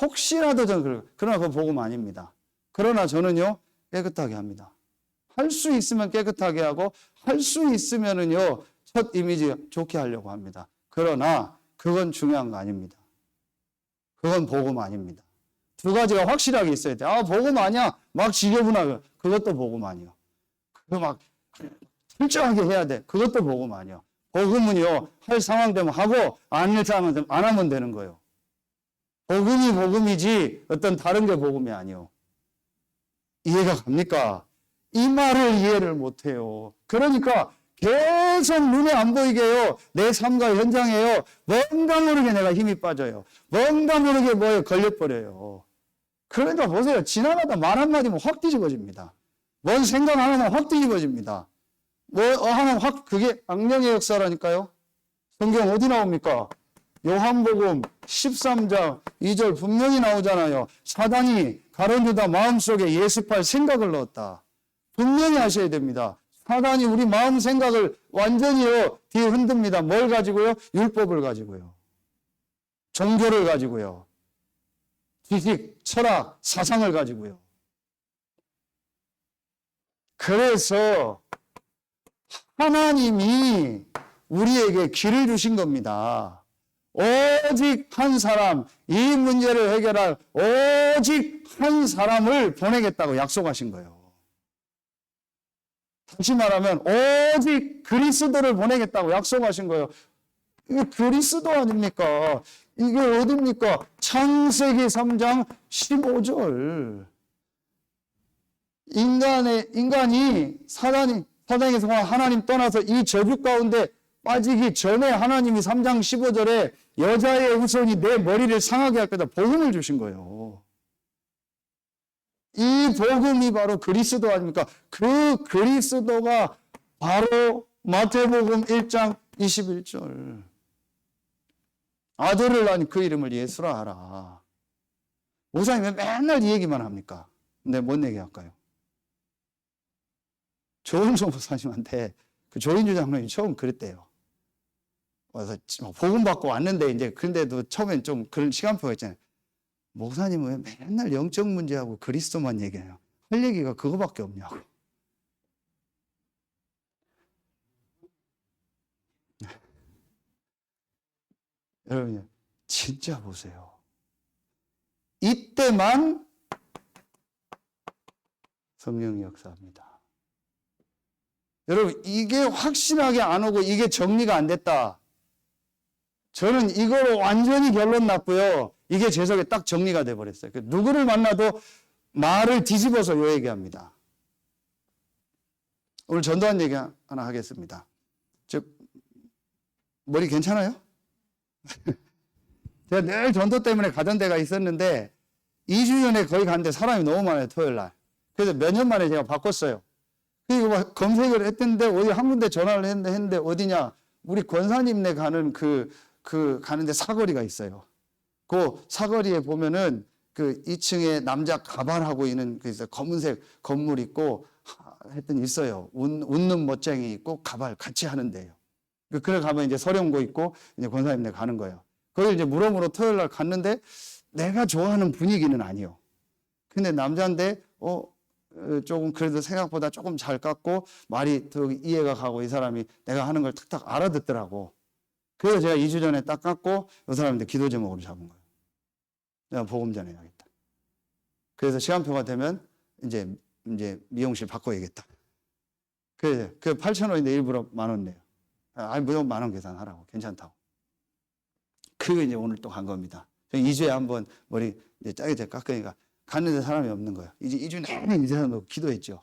혹시라도 저는 그러나 그거 복음 아닙니다. 그러나 저는요, 깨끗하게 합니다. 할 수 있으면 깨끗하게 하고 할 수 있으면은요, 첫 이미지 좋게 하려고 합니다. 그러나 그건 중요한 거 아닙니다. 그건 복음 아닙니다. 두 가지가 확실하게 있어야 돼. 복음 아니야. 막 지저분하게. 그것도 복음 아니요. 그거 막 철저하게 해야 돼. 그것도 복음 아니요. 복음은요, 할 상황 되면 하고 안 할 상황 되면 안 하면 되는 거예요. 복음이 복음이지 어떤 다른 게 복음이 아니요. 이해가 갑니까? 이 말을 이해를 못해요. 그러니까 계속 눈에 안 보이게요. 내 삶과 현장에요. 뭔가 모르게 내가 힘이 빠져요. 뭔가 모르게 뭐에 걸려버려요. 그러니까 보세요. 지나가다 말 한마디면 확 뒤집어집니다. 뭔 생각 하나만 확 뒤집어집니다. 하나 확, 그게 악령의 역사라니까요. 성경 어디 나옵니까? 요한복음 13장 2절 분명히 나오잖아요. 사단이 가룟 유다 마음속에 예수팔 생각을 넣었다. 분명히 하셔야 됩니다. 사단이 우리 마음 생각을 완전히요, 뒤에 흔듭니다. 뭘 가지고요? 율법을 가지고요. 종교를 가지고요. 지식, 철학, 사상을 가지고요. 그래서 하나님이 우리에게 길을 주신 겁니다. 오직 한 사람, 이 문제를 해결할 오직 한 사람을 보내겠다고 약속하신 거예요. 다시 말하면 오직 그리스도를 보내겠다고 약속하신 거예요. 이게 그리스도 아닙니까? 이게 어딥니까? 창세기 3장 15절. 인간이 사단에서 하나님 떠나서 이 저주 가운데 빠지기 전에 하나님이 3장 15절에 여자의 후손이 내 머리를 상하게 할 거다. 복음을 주신 거예요. 이 복음이 바로 그리스도 아닙니까? 그 그리스도가 바로 마태복음 1장 21절. 아들을 낳은 그 이름을 예수라 하라. 목사님은 맨날 이 얘기만 합니까? 근데 뭔 얘기 할까요? 조은수 목사님한테 그 조인주 장로님이 처음 그랬대요. 와서 복음 받고 왔는데 이제 근데도 처음엔 좀 그런 시간표가 있잖아요. 목사님은 왜 맨날 영적 문제하고 그리스도만 얘기해요. 할 얘기가 그거밖에 없냐고. 여러분 진짜 보세요. 이때만 성령이 역사합니다. 여러분 이게 확실하게 안 오고 이게 정리가 안 됐다. 저는 이거로 완전히 결론 났고요. 이게 제 속에 딱 정리가 돼버렸어요. 누구를 만나도 말을 뒤집어서 요 얘기합니다. 오늘 전도한 얘기 하나 하겠습니다. 머리 괜찮아요? 제가 늘 전도 때문에 가던 데가 있었는데 2주 전에 거기 갔는데 사람이 너무 많아요. 토요일 날. 그래서 몇 년 만에 제가 바꿨어요. 그리고 막 검색을 했는데 어디 한 군데 전화를 했는데 어디냐? 우리 권사님네 가는 가는데 사거리가 있어요. 그 사거리에 보면은 그 2층에 남자 가발하고 있는 그 검은색 건물 있고 했더니 있어요. 웃는 멋쟁이 있고 가발 같이 하는데요. 그래 가면 이제 서령고 있고 이제 권사님네 가는 거예요. 거기 이제 물어보러 토요일 날 갔는데 내가 좋아하는 분위기는 아니요. 근데 남자인데 조금 그래도 생각보다 조금 잘 깎고 말이 더 이해가 가고 이 사람이 내가 하는 걸 탁탁 알아듣더라고. 그래서 제가 2주 전에 딱 깎고 이 사람한테 기도 제목으로 잡은 거예요. 내가 복음 전해야겠다. 그래서 시간표가 되면 이제 미용실 바꿔야겠다. 그래서 그 8,000원인데 일부러 10,000원 내요. 무조건 10,000원 계산하라고. 괜찮다고. 그게 이제 오늘 또 간 겁니다. 2주에 한번 머리 이제 짜게 깎으니까 갔는데 사람이 없는 거예요. 이제 2주 내내 이 사람 기도했죠.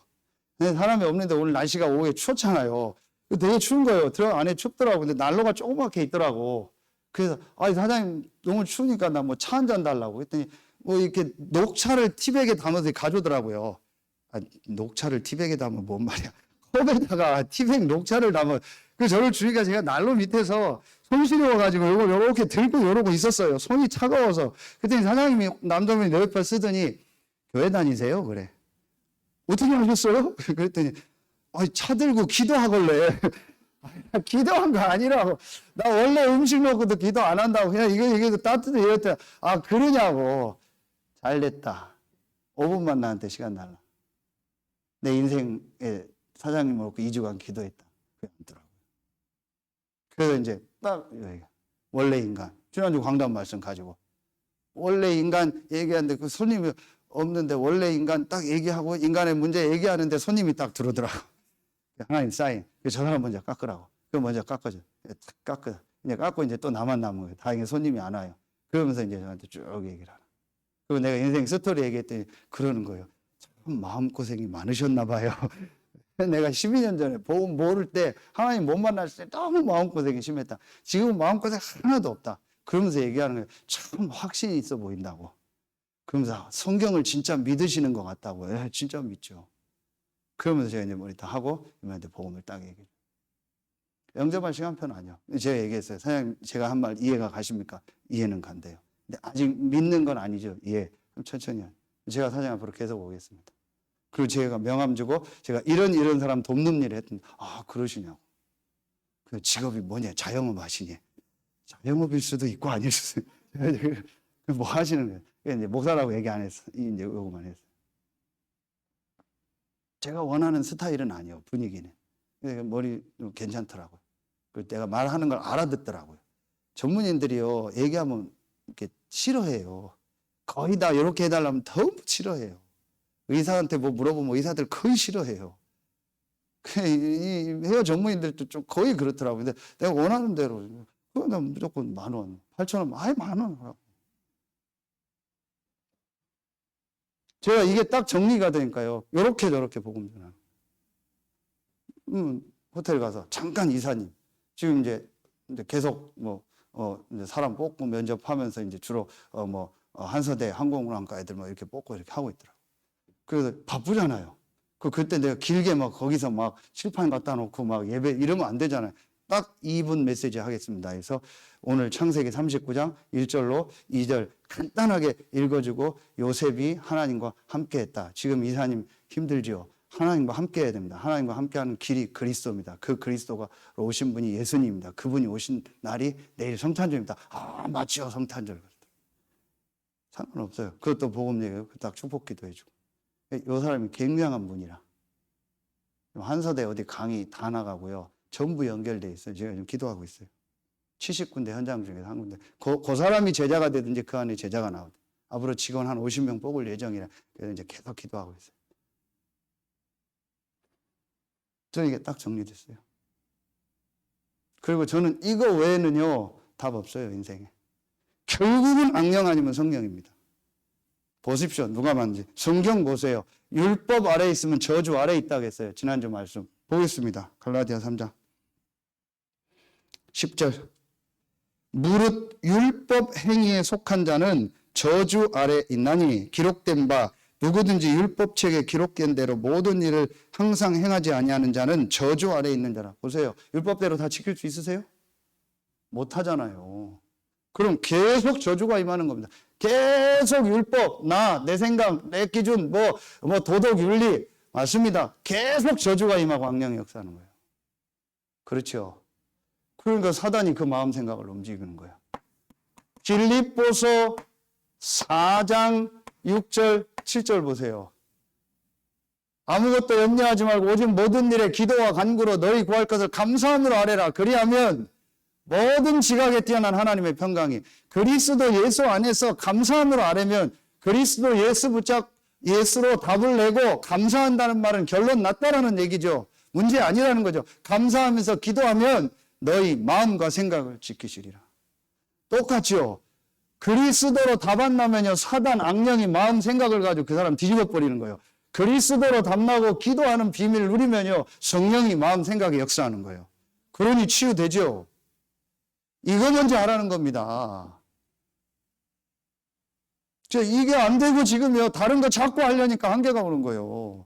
근데 사람이 없는데 오늘 날씨가 오후에 추웠잖아요. 되게 추운 거예요. 들어가 안에 춥더라고. 근데 난로가 조그맣게 있더라고. 그래서 사장님 너무 추우니까 나 뭐 차 한 잔 달라고 했더니 뭐 이렇게 녹차를 티백에 담아서 가져오더라고요. 녹차를 티백에 담으면 뭔 말이야. 컵에다가 티백 녹차를 담아. 그 저를 주니까 제가 난로 밑에서 손 시려워가지고 이걸 이렇게 들고 이러고 있었어요. 손이 차가워서. 그랬더니 사장님이 남자분이 내 옆에 쓰더니 교회 다니세요? 그래. 어떻게 하셨어요? 그랬더니 차 들고 기도하걸래. 기도한 거 아니라고. 나 원래 음식 먹고도 기도 안 한다고. 그냥 이거 따뜻해 이랬더니 그러냐고. 잘 됐다. 5분만 나한테 시간 달라. 내 인생에 사장님 놓고 2주간 기도했다. 그게 안더라고요. 그래서 이제 딱 원래 인간. 지난주 강단 말씀 가지고 원래 인간 얘기하는데 그 손님이 없는데 원래 인간 딱 얘기하고 인간의 문제 얘기하는데 손님이 딱 들어오더라고. 하나님 사인. 저 사람 먼저 깎으라고. 그 먼저 깎아줘. 깎아. 이제 깎고 이제 또 나만 남은 거예요. 다행히 손님이 안 와요. 그러면서 이제 저한테 쭉 얘기를 하라. 그리고 내가 인생 스토리 얘기했더니 그러는 거예요. 참 마음고생이 많으셨나 봐요. 내가 12년 전에 복음 모를 때 하나님 못 만났을 때 너무 마음고생이 심했다. 지금은 마음고생 하나도 없다. 그러면서 얘기하는 거예요. 참 확신이 있어 보인다고. 그러면서 성경을 진짜 믿으시는 것 같다고. 진짜 믿죠. 그러면서 제가 이제 머리 다 하고 이분한테 복음을 딱 얘기해요. 영접할 시간표는 아니요. 제가 얘기했어요. 사장님 제가 한 말 이해가 가십니까? 이해는 간대요. 근데 아직 믿는 건 아니죠. 예. 그럼 천천히 하요. 제가 사장 앞으로 계속 오겠습니다. 그리고 제가 명함 주고 제가 이런 사람 돕는 일을 했더니 그러시냐고. 그 직업이 뭐냐? 자영업 하시니. 자영업일 수도 있고 아닐 수도 있고. 뭐 하시는 거예요? 이제 목사라고 얘기 안 했어. 이제 요거만 했어. 제가 원하는 스타일은 아니에요. 분위기는. 머리 괜찮더라고요. 그리고 내가 말하는 걸 알아듣더라고요. 전문인들이요. 얘기하면 이렇게 싫어해요. 거의 다 이렇게 해달라면 더 싫어해요. 의사한테 뭐 물어보면 의사들 거의 싫어해요. 이 헤어 전문인들도 좀 거의 그렇더라고요. 근데 내가 원하는 대로 그건 무조건 10,000원, 8,000원, 10,000원 하라고. 제가 이게 딱 정리가 되니까요. 요렇게 저렇게 복음 전하는. 호텔 가서 잠깐 이사님. 지금 이제 계속 이제 사람 뽑고 면접하면서 이제 주로 한서대 항공우란과 애들 이렇게 뽑고 이렇게 하고 있더라고. 그래서 바쁘잖아요. 그때 내가 길게 거기서 칠판 갖다 놓고 예배 이러면 안 되잖아요. 딱 2분 메시지 하겠습니다 해서 오늘 창세기 39장 1절로 2절 간단하게 읽어주고 요셉이 하나님과 함께했다. 지금 이사님 힘들지요? 하나님과 함께해야 됩니다. 하나님과 함께하는 길이 그리스도입니다. 그 그리스도가 오신 분이 예수님입니다. 그분이 오신 날이 내일 성탄절입니다. 아, 맞지요, 성탄절. 상관없어요. 그것도 복음 얘기예요. 딱 축복기도 해주고. 이 사람이 굉장한 분이라. 한서대 어디 강의 다 나가고요. 전부 연결돼 있어요. 제가 지금 기도하고 있어요. 70군데 현장 중에서 한 군데. 그 사람이 제자가 되든지 그 안에 제자가 나오든. 앞으로 직원 한 50명 뽑을 예정이라. 그래서 이제 계속 기도하고 있어요. 저는 이게 딱 정리됐어요. 그리고 저는 이거 외에는요, 답 없어요, 인생에. 결국은 악령 아니면 성령입니다. 보십시오. 누가 만지. 성경 보세요. 율법 아래에 있으면 저주 아래에 있다고 했어요. 지난주 말씀. 보겠습니다. 갈라디아 3장 10절. 무릇 율법 행위에 속한 자는 저주 아래 있나니 기록된 바 누구든지 율법책에 기록된 대로 모든 일을 항상 행하지 아니하는 자는 저주 아래 있는 자라. 보세요. 율법대로 다 지킬 수 있으세요? 못하잖아요. 그럼 계속 저주가 임하는 겁니다. 계속 율법, 내 생각, 내 기준, 도덕, 윤리, 맞습니다. 계속 저주가 임하고 악령이 역사하는 거예요. 그렇죠. 그러니까 사단이 그 마음 생각을 움직이는 거예요. 빌립보서 4장 6절, 7절 보세요. 아무것도 염려하지 말고 오직 모든 일에 기도와 간구로 너희 구할 것을 감사함으로 아뢰라. 그리하면 모든 지각에 뛰어난 하나님의 평강이 그리스도 예수 안에서 감사함으로 아뢰면 그리스도 예수로 답을 내고 감사한다는 말은 결론 났다라는 얘기죠. 문제 아니라는 거죠. 감사하면서 기도하면 너희 마음과 생각을 지키시리라. 똑같죠. 그리스도로 답 안 나면요, 사단 악령이 마음 생각을 가지고 그 사람 뒤집어 버리는 거예요. 그리스도로 답나고 기도하는 비밀을 누리면요, 성령이 마음 생각에 역사하는 거예요. 그러니 치유되죠. 이거 먼저 하라는 겁니다. 이게 안 되고 지금요, 다른 거 자꾸 하려니까 한계가 오는 거예요.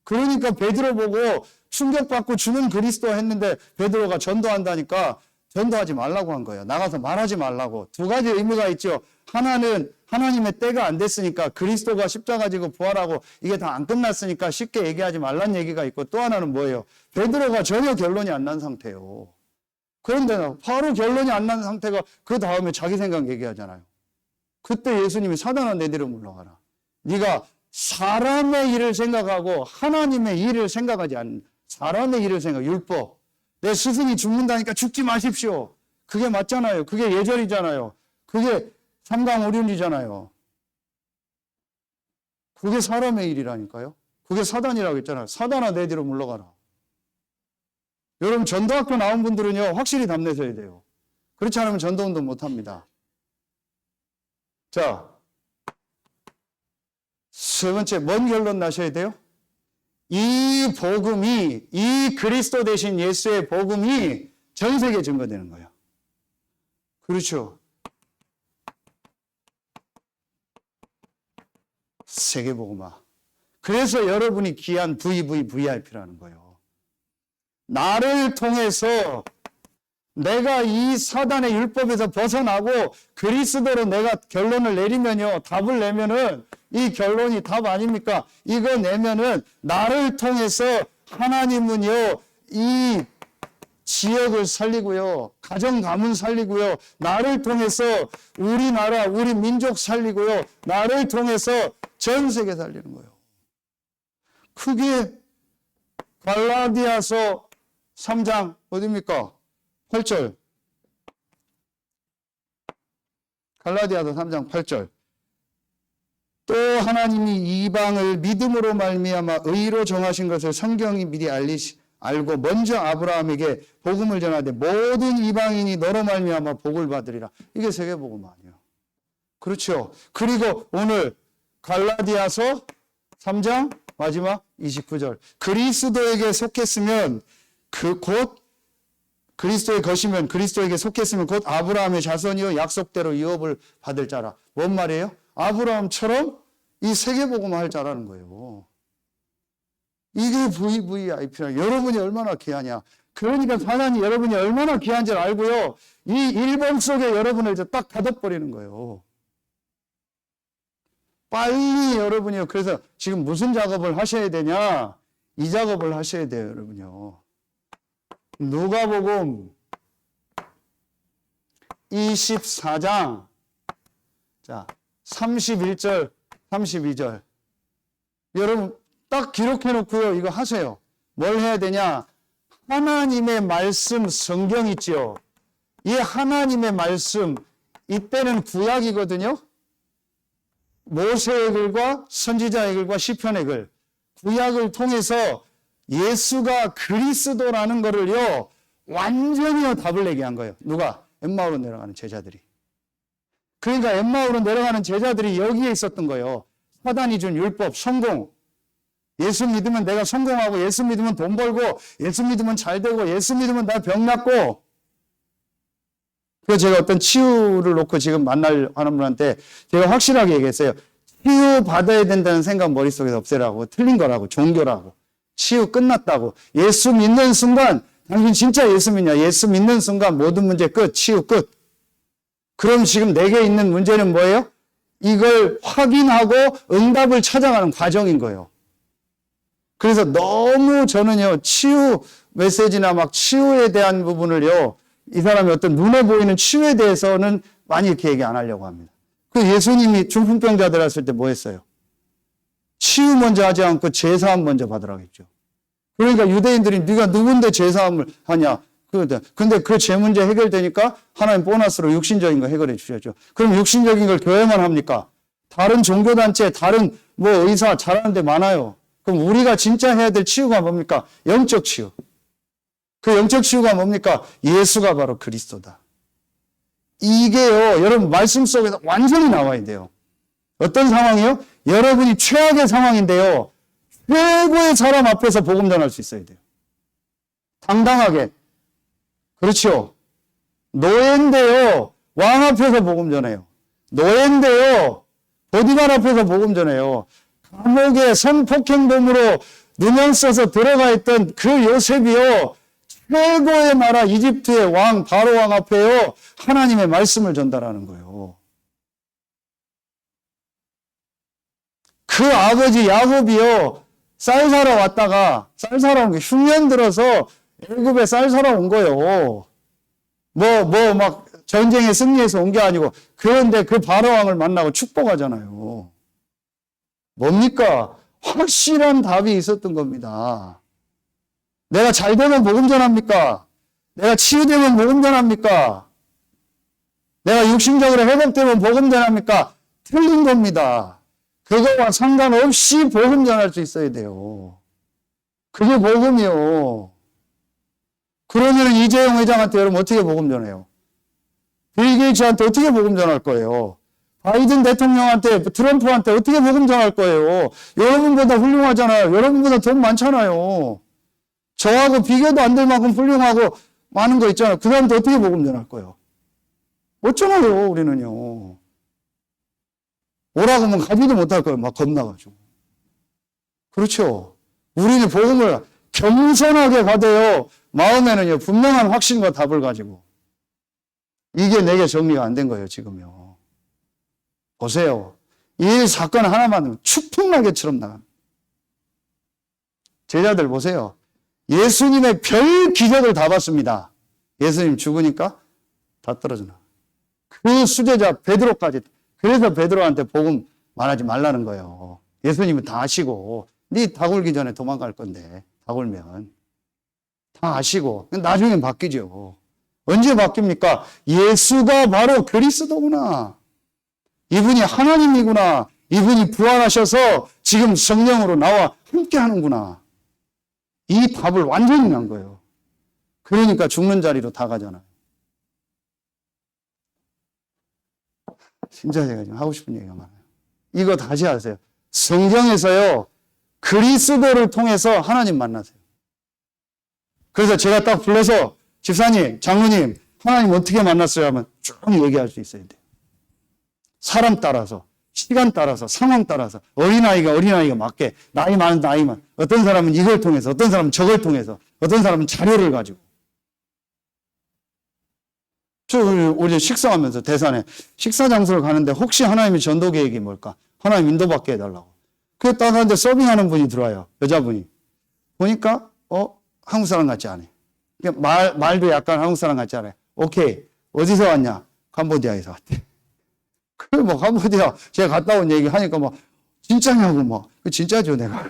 그러니까 베드로 보고 충격받고 주는 그리스도 했는데 베드로가 전도한다니까 전도하지 말라고 한 거예요. 나가서 말하지 말라고. 두 가지 의미가 있죠. 하나는 하나님의 때가 안 됐으니까 그리스도가 십자가 지고 부활하고 이게 다 안 끝났으니까 쉽게 얘기하지 말란 얘기가 있고, 또 하나는 뭐예요? 베드로가 전혀 결론이 안 난 상태예요. 그런데 바로 결론이 안 난 상태가 그 다음에 자기 생각 얘기하잖아요. 그때 예수님이 사단아 내디로 물러가라. 네가 사람의 일을 생각하고 하나님의 일을 생각하지 않는, 사람의 일을 생각, 율법. 내 스승이 죽는다니까 죽지 마십시오. 그게 맞잖아요. 그게 예절이잖아요. 그게 삼강오륜이잖아요. 그게 사람의 일이라니까요. 그게 사단이라고 했잖아요. 사단아 내 뒤로 물러가라. 여러분 전도학교 나온 분들은요, 확실히 답내셔야 돼요. 그렇지 않으면 전도운동 못합니다. 자, 세 번째, 뭔 결론 나셔야 돼요? 이 복음이, 이 그리스도 되신 예수의 복음이 전 세계에 증거되는 거예요. 그렇죠. 세계복음화. 그래서 여러분이 귀한 VVVIP라는 거예요. 나를 통해서 내가 이 사단의 율법에서 벗어나고 그리스도로 내가 결론을 내리면요, 답을 내면은 이 결론이 답 아닙니까? 이거 내면은 나를 통해서 하나님은요, 이 지역을 살리고요, 가정 가문 살리고요, 나를 통해서 우리나라, 우리 민족 살리고요, 나를 통해서 전 세계 살리는 거예요. 그게 갈라디아서 3장 어디입니까? 8절. 갈라디아서 3장 8절. 또 하나님이 이방을 믿음으로 말미암아 의로 정하신 것을 성경이 미리 알고 먼저 아브라함에게 복음을 전하되 모든 이방인이 너로 말미암아 복을 받으리라. 이게 세계복음 아니에요. 그렇죠. 그리고 오늘 갈라디아서 3장 마지막 29절. 그리스도에게 속했으면 곧 그리스도의 것이면 그리스도에게 속했으면 곧 아브라함의 자손이요 약속대로 유업을 받을 자라. 뭔 말이에요? 아브라함처럼 이 세계복음을 할 자라는 거예요. 이게 VVIP라. 여러분이 얼마나 귀하냐. 그러니까 사단이 여러분이 얼마나 귀한지를 알고요. 이 1번 속에 여러분을 이제 딱 가둬버리는 거예요. 빨리 여러분이요. 그래서 지금 무슨 작업을 하셔야 되냐? 이 작업을 하셔야 돼요, 여러분요. 누가복음 24장 자 31절 32절 여러분 딱 기록해 놓고요. 이거 하세요. 뭘 해야 되냐? 하나님의 말씀 성경 있죠. 이 하나님의 말씀 이때는 구약이거든요. 모세의 글과 선지자의 글과 시편의 글 구약을 통해서 예수가 그리스도라는 것을요 완전히 답을 내게 한 거예요. 누가? 엠마오로 내려가는 제자들이. 그러니까 엠마오로 내려가는 제자들이 여기에 있었던 거예요. 사단이 준 율법, 성공. 예수 믿으면 내가 성공하고, 예수 믿으면 돈 벌고, 예수 믿으면 잘 되고, 예수 믿으면 나 병 낫고. 그래서 제가 어떤 치유를 놓고 지금 만날 하는 분한테 제가 확실하게 얘기했어요. 치유 받아야 된다는 생각 머릿속에서 없애라고. 틀린 거라고. 종교라고. 치유 끝났다고. 예수 믿는 순간 당신 진짜 예수 믿냐? 예수 믿는 순간 모든 문제 끝. 치유 끝. 그럼 지금 내게 있는 문제는 뭐예요? 이걸 확인하고 응답을 찾아가는 과정인 거예요. 그래서 너무 저는요, 치유 메시지나 막 치유에 대한 부분을요, 이 사람이 어떤 눈에 보이는 치유에 대해서는 많이 이렇게 얘기 안 하려고 합니다. 그 예수님이 중풍병자들 왔을 때 뭐 했어요? 치유 먼저 하지 않고 제사함 먼저 받으라고 했죠. 그러니까 유대인들이 네가 누군데 제사함을 하냐? 근데 그 죄 문제 해결되니까 하나님 보너스로 육신적인 거 해결해 주셨죠. 그럼 육신적인 걸 교회만 합니까? 다른 종교단체, 다른 뭐 의사 잘하는 데 많아요. 그럼 우리가 진짜 해야 될 치유가 뭡니까? 영적 치유. 그 영적 치유가 뭡니까? 예수가 바로 그리스도다. 이게요, 여러분 말씀 속에서 완전히 나와야 돼요. 어떤 상황이요? 여러분이 최악의 상황인데요. 최고의 사람 앞에서 복음 전할 수 있어야 돼요. 당당하게. 그렇죠. 노예인데요. 왕 앞에서 복음 전해요. 노예인데요. 보디발 앞에서 복음 전해요. 감옥에 성폭행범으로 누명 써서 들어가 있던 그 요셉이요. 최고의 나라 이집트의 왕 바로 왕 앞에요. 하나님의 말씀을 전달하는 거예요. 그 아버지 야곱이요. 쌀 사러 왔다가 쌀 사러 온 게 흉년 들어서 애굽에 쌀 사러 온 거예요. 막 전쟁에 승리해서 온 게 아니고 그런데 그 바로 왕을 만나고 축복하잖아요. 뭡니까? 확실한 답이 있었던 겁니다. 내가 잘 되면 복음 전합니까? 내가 치유되면 복음 전합니까? 내가 육신적으로 회복되면 복음 전합니까? 틀린 겁니다. 그거와 상관없이 복음 전할 수 있어야 돼요. 그게 복음이요. 그러면 이재용 회장한테 여러분 어떻게 복음 전해요? 빌 게이츠한테 어떻게 복음 전할 거예요? 바이든 대통령한테, 트럼프한테 어떻게 복음 전할 거예요? 여러분보다 훌륭하잖아요. 여러분보다 돈 많잖아요. 저하고 비교도 안 될 만큼 훌륭하고 많은 거 있잖아요. 그 사람한테 어떻게 복음 전할 거예요? 어쩌나요, 우리는요. 오라고 하면 가지도 못할 거예요. 막 겁나가지고. 그렇죠. 우리는 복음을 겸손하게 받아요. 마음에는요, 분명한 확신과 답을 가지고. 이게 내게 정리가 안 된 거예요, 지금요. 보세요. 이 사건 하나만 축풍나게처럼 나갑니다. 제자들 보세요. 예수님의 별 기적을 다 봤습니다. 예수님 죽으니까 다 떨어져 나가요. 그 수제자 베드로까지. 그래서 베드로한테 복음 말하지 말라는 거예요. 예수님은 다 아시고 네 다 굴기 전에 도망갈 건데 다 굴면 다 아시고 나중엔 바뀌죠. 언제 바뀝니까? 예수가 바로 그리스도구나. 이분이 하나님이구나. 이분이 부활하셔서 지금 성령으로 나와 함께 하는구나. 이 답을 완전히 난 거예요. 그러니까 죽는 자리로 다 가잖아요. 진짜 제가 지금 하고 싶은 얘기가 많아요. 이거 다시 하세요. 성경에서요, 그리스도를 통해서 하나님 만나세요. 그래서 제가 딱 불러서 집사님, 장로님, 하나님 어떻게 만났어요? 하면 쭉 얘기할 수 있어야 돼요. 사람 따라서, 시간 따라서, 상황 따라서, 어린아이가 맞게, 나이 많은 나이만. 어떤 사람은 이걸 통해서, 어떤 사람은 저걸 통해서, 어떤 사람은 자료를 가지고. 저 어제 식사하면서 대산에 식사 장소를 가는데 혹시 하나님의 전도 계획이 뭘까? 하나님 인도받게 해달라고. 그래 딱 하는데 서빙하는 분이 들어와요. 여자분이. 보니까 한국 사람 같지 않아. 말도 약간 한국 사람 같지 않아. 오케이. 어디서 왔냐? 캄보디아에서 왔대. 그래 뭐 캄보디아 제가 갔다 온 얘기 하니까 막 진짜냐고 막. 진짜죠 내가.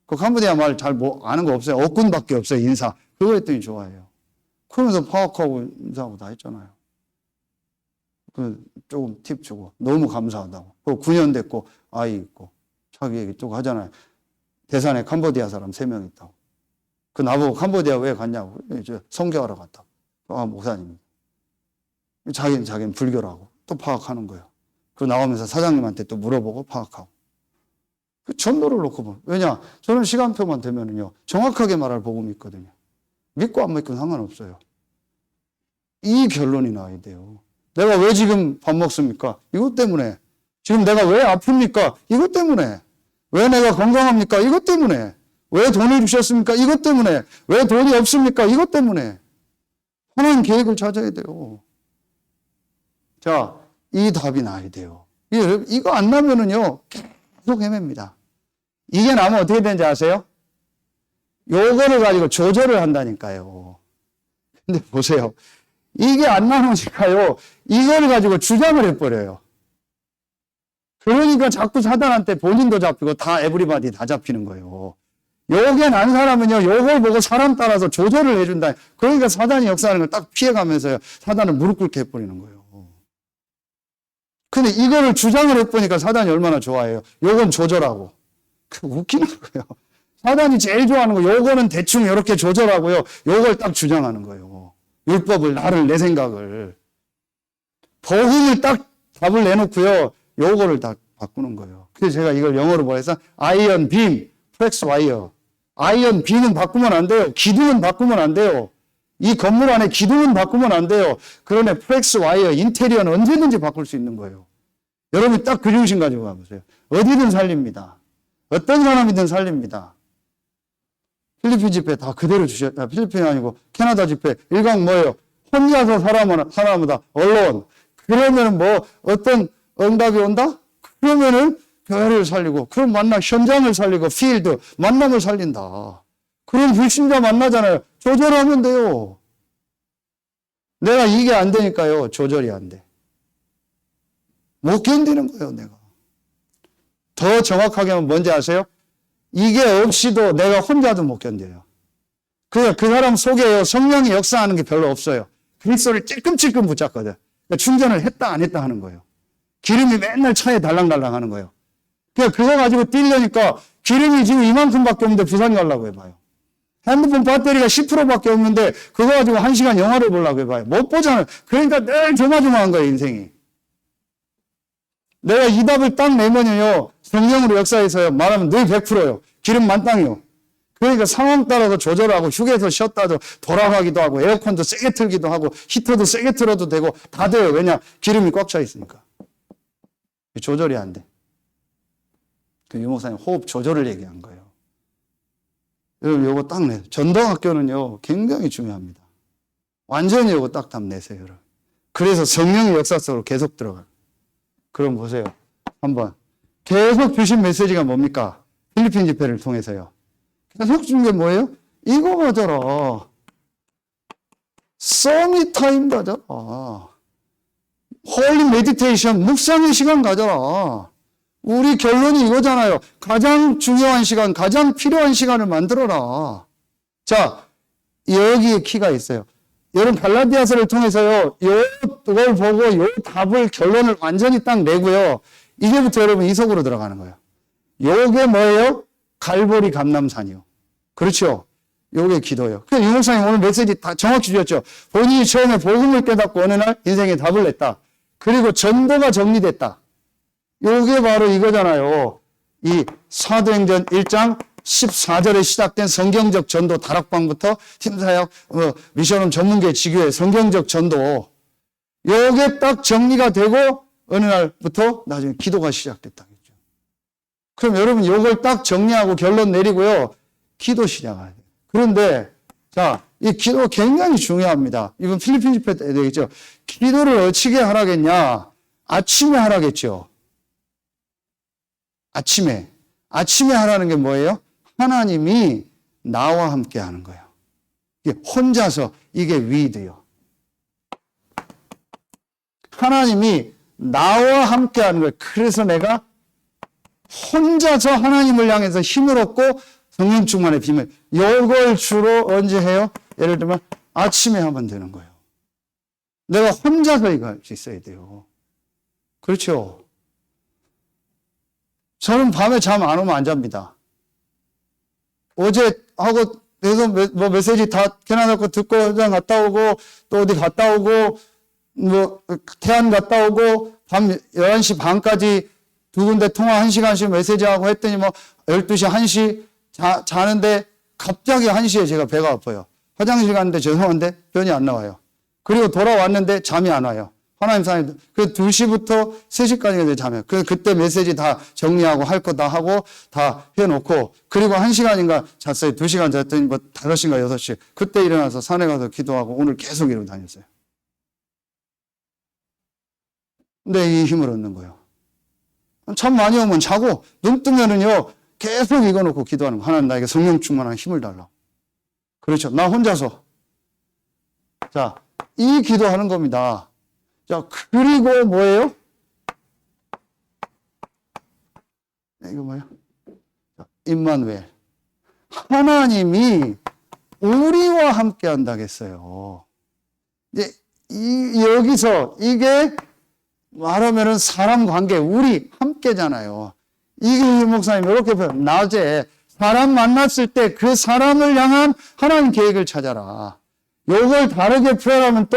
그 캄보디아 말 잘 아는 거 없어요. 어군밖에 없어요 인사. 그거 했더니 좋아해요. 그러면서 파악하고 인사하고 다 했잖아요. 그 조금 팁 주고 너무 감사하다고. 9년 됐고 아이 있고 자기 얘기 또 하잖아요. 대산에 캄보디아 사람 3명 있다고. 그 나보고 캄보디아 왜 갔냐고. 선교하러 갔다고. 목사님. 자기는 불교라고. 또 파악하는 거예요. 그 나오면서 사장님한테 또 물어보고 파악하고. 그 전도를 놓고 봐. 왜냐? 저는 시간표만 되면은요. 정확하게 말할 복음이 있거든요. 믿고 안 믿고 상관없어요. 이 결론이 나야 돼요. 내가 왜 지금 밥 먹습니까? 이것 때문에. 지금 내가 왜 아픕니까? 이것 때문에. 왜 내가 건강합니까? 이것 때문에. 왜 돈을 주셨습니까? 이것 때문에. 왜 돈이 없습니까? 이것 때문에. 하나님 계획을 찾아야 돼요. 자, 이 답이 나야 돼요. 이거 안 나면은요, 계속 헤맵니다. 이게 나면 어떻게 되는지 아세요? 요거를 가지고 조절을 한다니까요. 근데 보세요. 이게 안 나오니까요, 이거를 가지고 주장을 해버려요. 그러니까 자꾸 사단한테 본인도 잡히고 다 에브리바디 다 잡히는 거예요. 요게 난 사람은요, 요걸 보고 사람 따라서 조절을 해준다. 그러니까 사단이 역사하는 걸 딱 피해가면서요, 사단을 무릎 꿇게 해버리는 거예요. 근데 이거를 주장을 해보니까 사단이 얼마나 좋아해요. 요건 조절하고. 웃기는 거예요. 사단이 제일 좋아하는 거, 요거는 대충 이렇게 조절하고요. 요걸 딱 주장하는 거예요. 율법을, 나를, 내 생각을. 복음을 딱 답을 내놓고요. 요거를 다 바꾸는 거예요. 그래서 제가 이걸 영어로 뭐라 해서 아이언 빔, 플렉스 와이어. 아이언 빔은 바꾸면 안 돼요. 기둥은 바꾸면 안 돼요. 이 건물 안에 기둥은 바꾸면 안 돼요. 그러나 플렉스 와이어, 인테리어는 언제든지 바꿀 수 있는 거예요. 여러분이 딱 그 중심 가지고 가보세요. 어디든 살립니다. 어떤 사람이든 살립니다. 필리핀 집회 다 그대로 주셨다. 필리핀이 아니고 캐나다 집회. 일각 뭐예요? 혼자서 사람마다 언론. 그러면 뭐 어떤 응답이 온다? 그러면은 교회를 살리고, 그럼 현장을 살리고, 필드, 만남을 살린다. 그럼 불신자 만나잖아요. 조절하면 돼요. 내가 이게 안 되니까요. 조절이 안 돼. 못 견디는 거예요, 내가. 더 정확하게 하면 뭔지 아세요? 이게 없이도 내가 혼자도 못 견뎌요. 그 사람 속에요. 성령이 역사하는 게 별로 없어요. 그리스도를 찔끔찔끔 붙잡거든. 그러니까 충전을 했다 안 했다 하는 거예요. 기름이 맨날 차에 달랑달랑 하는 거예요. 그거 가지고 뛰려니까 기름이 지금 이만큼밖에 없는데 부산 가려고 해봐요. 핸드폰 배터리가 10%밖에 없는데 그거 가지고 1시간 영화를 보려고 해봐요. 못 보잖아요. 그러니까 늘 조마조마한 거예요, 인생이. 내가 이 답을 딱 내면요, 성령으로 역사해서요, 말하면 늘 100%예요. 기름 만땅이요. 그러니까 상황 따라서 조절하고 휴게소 쉬었다도 돌아가기도 하고 에어컨도 세게 틀기도 하고 히터도 세게 틀어도 되고 다 돼요. 왜냐? 기름이 꽉 차 있으니까. 조절이 안 돼. 그 유목사님 호흡 조절을 얘기한 거예요. 여러분 요거 딱 내세요. 전도학교는요 굉장히 중요합니다. 완전히 요거 딱 답 내세요. 여러분. 그래서 성령의 역사 속으로 계속 들어가요. 그럼 보세요. 한번 계속 주신 메시지가 뭡니까? 필리핀 집회를 통해서요. 계속 준 게 뭐예요? 이거 가져라. 서밋 타임 가져라. 홀리 메디테이션, 묵상의 시간 가져라. 우리 결론이 이거잖아요. 가장 중요한 시간, 가장 필요한 시간을 만들어라. 자, 여기에 키가 있어요. 여러분 갈라디아서를 통해서요, 이걸 보고 이 답을 결론을 완전히 딱 내고요. 이제부터 여러분 이 속으로 들어가는 거예요. 요게 뭐예요? 갈보리 감람산이요. 그렇죠? 요게 기도예요. 그래서 유목사님 오늘 메시지 다 정확히 주셨죠. 본인이 처음에 복음을 깨닫고 어느 날 인생에 답을 냈다. 그리고 전도가 정리됐다. 요게 바로 이거잖아요. 이 사도행전 1장 14절에 시작된 성경적 전도 다락방부터 팀사역, 미션홈 전문계 지교회 성경적 전도. 요게 딱 정리가 되고 어느 날부터 나중에 기도가 시작됐다겠죠. 그럼 여러분 요걸 딱 정리하고 결론 내리고요. 기도 시작해야 돼요. 그런데 자, 이 기도가 굉장히 중요합니다. 이번 필리핀 집회 때 되겠죠. 기도를 어찌게 하라겠냐? 아침에 하라겠죠. 아침에 하라는 게 뭐예요? 하나님이 나와 함께 하는 거예요. 이게 혼자서, 이게 위드요. 하나님이 나와 함께 하는 거예요. 그래서 내가 혼자서 하나님을 향해서 힘을 얻고 성령 충만의 비밀. 이걸 주로 언제 해요? 예를 들면 아침에 하면 되는 거예요. 내가 혼자서 이거 할 수 있어야 돼요. 그렇죠? 저는 밤에 잠 안 오면 안 잡니다. 어제 하고 계속 뭐 메시지 다 캐나다 거 듣고 현장 갔다 오고 또 어디 갔다 오고 뭐 태안 갔다 오고 밤 11시 반까지 두 군데 통화 1시간씩 메시지하고 했더니 뭐 12시 1시 자는데 갑자기 1시에 제가 배가 아파요. 화장실 갔는데 죄송한데 변이 안 나와요. 그리고 돌아왔는데 잠이 안 와요. 하나님 사랑해. 그 2시부터 3시까지 잠이에요. 그때 메시지 다 정리하고 할 거 다 하고 다 해놓고 그리고 1시간인가 잤어요. 2시간 잤더니 뭐 5시인가 6시. 그때 일어나서 산에 가서 기도하고 오늘 계속 이러고 다녔어요. 근데 이 힘을 얻는 거예요. 잠 많이 오면 자고 눈 뜨면은요 계속 이거 놓고 기도하는 거예요. 하나님 나에게 성령 충만한 힘을 달라고. 그렇죠. 나 혼자서. 자, 이 기도하는 겁니다. 자, 그리고 뭐예요? 이거 뭐예요? 임마누엘. 하나님이 우리와 함께 한다겠어요. 이제 여기서 이게 말하면은 사람 관계, 우리 함께잖아요. 이게 목사님 이렇게 표현. 낮에 사람 만났을 때 그 사람을 향한 하나님 계획을 찾아라. 요걸 다르게 표현하면 또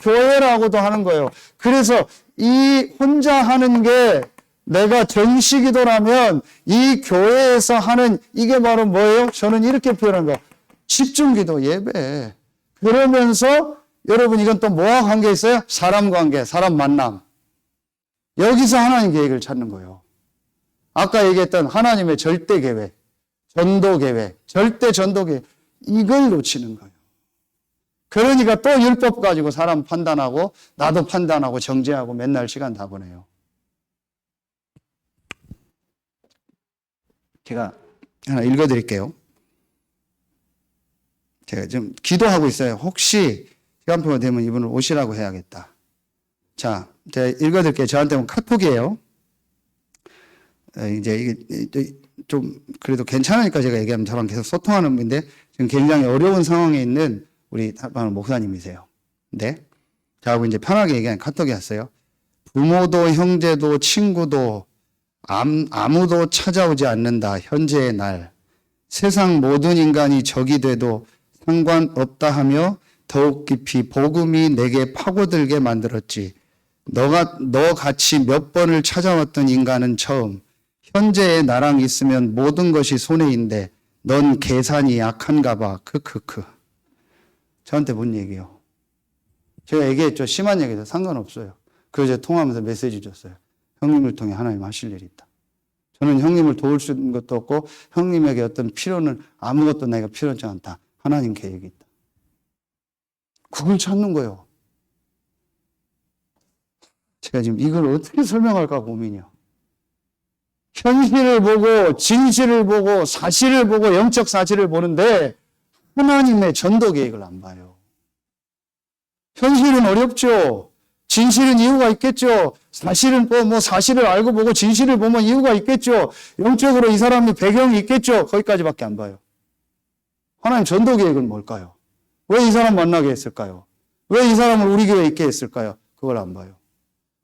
교회라고도 하는 거예요. 그래서 이 혼자 하는 게 내가 정식기도라면 이 교회에서 하는 이게 바로 뭐예요? 저는 이렇게 표현한 거예요. 집중기도 예배. 그러면서 여러분 이건 또 뭐와 관계 있어요? 사람 관계, 사람 만남. 여기서 하나님 계획을 찾는 거예요. 아까 얘기했던 하나님의 절대 계획, 전도 계획, 절대 전도 계획. 이걸 놓치는 거예요. 그러니까 또 율법 가지고 사람 판단하고 나도 판단하고 정죄하고 맨날 시간 다 보내요. 제가 하나 읽어드릴게요. 제가 지금 기도하고 있어요. 혹시 시간표가 되면 이분을 오시라고 해야겠다. 자, 제가 읽어드릴게요. 저한테는 카톡이에요. 이제 이게 좀 그래도 괜찮으니까 제가 얘기하면 저랑 계속 소통하는 분인데 지금 굉장히 어려운 상황에 있는 우리 목사님이세요. 네. 저하고 이제 편하게 얘기하는 카톡이 왔어요. 부모도 형제도 친구도 아무도 찾아오지 않는다. 현재의 날. 세상 모든 인간이 적이 돼도 상관없다 하며 더욱 깊이 복음이 내게 파고들게 만들었지. 너 같이 몇 번을 찾아왔던 인간은 처음. 현재의 나랑 있으면 모든 것이 손해인데 넌 계산이 약한가 봐. 크크크. 저한테 뭔 얘기요? 제가 얘기했죠. 심한 얘기도 상관없어요. 그래서 통화하면서 메시지 줬어요. 형님을 통해 하나님 하실 일이 있다. 저는 형님을 도울 수 있는 것도 없고 형님에게 어떤 필요는 아무것도 내가 필요하지 않다. 하나님 계획이 있다. 그걸 찾는 거예요. 제가 지금 이걸 어떻게 설명할까 고민이요. 현실을 보고 진실을 보고 사실을 보고 영적 사실을 보는데 하나님의 전도 계획을 안 봐요. 현실은 어렵죠. 진실은 이유가 있겠죠. 사실은 뭐 사실을 알고 보고 진실을 보면 이유가 있겠죠. 영적으로 이 사람의 배경이 있겠죠. 거기까지밖에 안 봐요. 하나님 전도 계획은 뭘까요? 왜 이 사람 만나게 했을까요? 왜 이 사람을 우리 교회에 있게 했을까요? 그걸 안 봐요.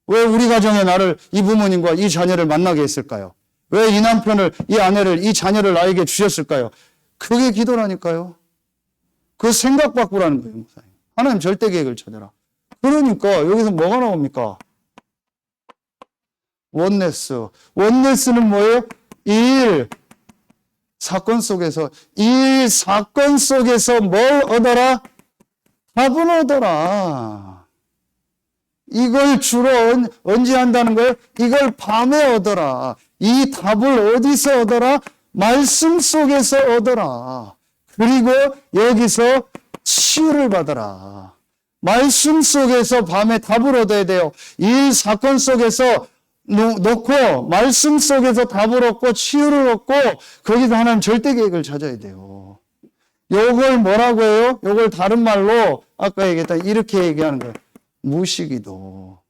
왜 우리 가정에 나를 이 부모님과 이 자녀를 만나게 했을까요? 왜 이 남편을, 이 아내를, 이 자녀를 나에게 주셨을까요? 그게 기도라니까요. 그 생각 바꾸라는 거예요, 목사님. 하나님 절대 계획을 찾아라. 그러니까 여기서 뭐가 나옵니까? 원네스. 원네스는 뭐예요? 사건 속에서 뭘 얻어라? 답을 얻어라. 이걸 주로 언제 한다는 거예요? 이걸 밤에 얻어라. 이 답을 어디서 얻어라? 말씀 속에서 얻어라. 그리고 여기서 치유를 받아라. 말씀 속에서 밤에 답을 얻어야 돼요. 이 사건 속에서 놓고 말씀 속에서 답을 얻고 치유를 얻고 거기서 하나님 절대 계획을 찾아야 돼요. 요걸 뭐라고 해요? 요걸 다른 말로 아까 얘기했던 이렇게 얘기하는 거예요. 무시기도.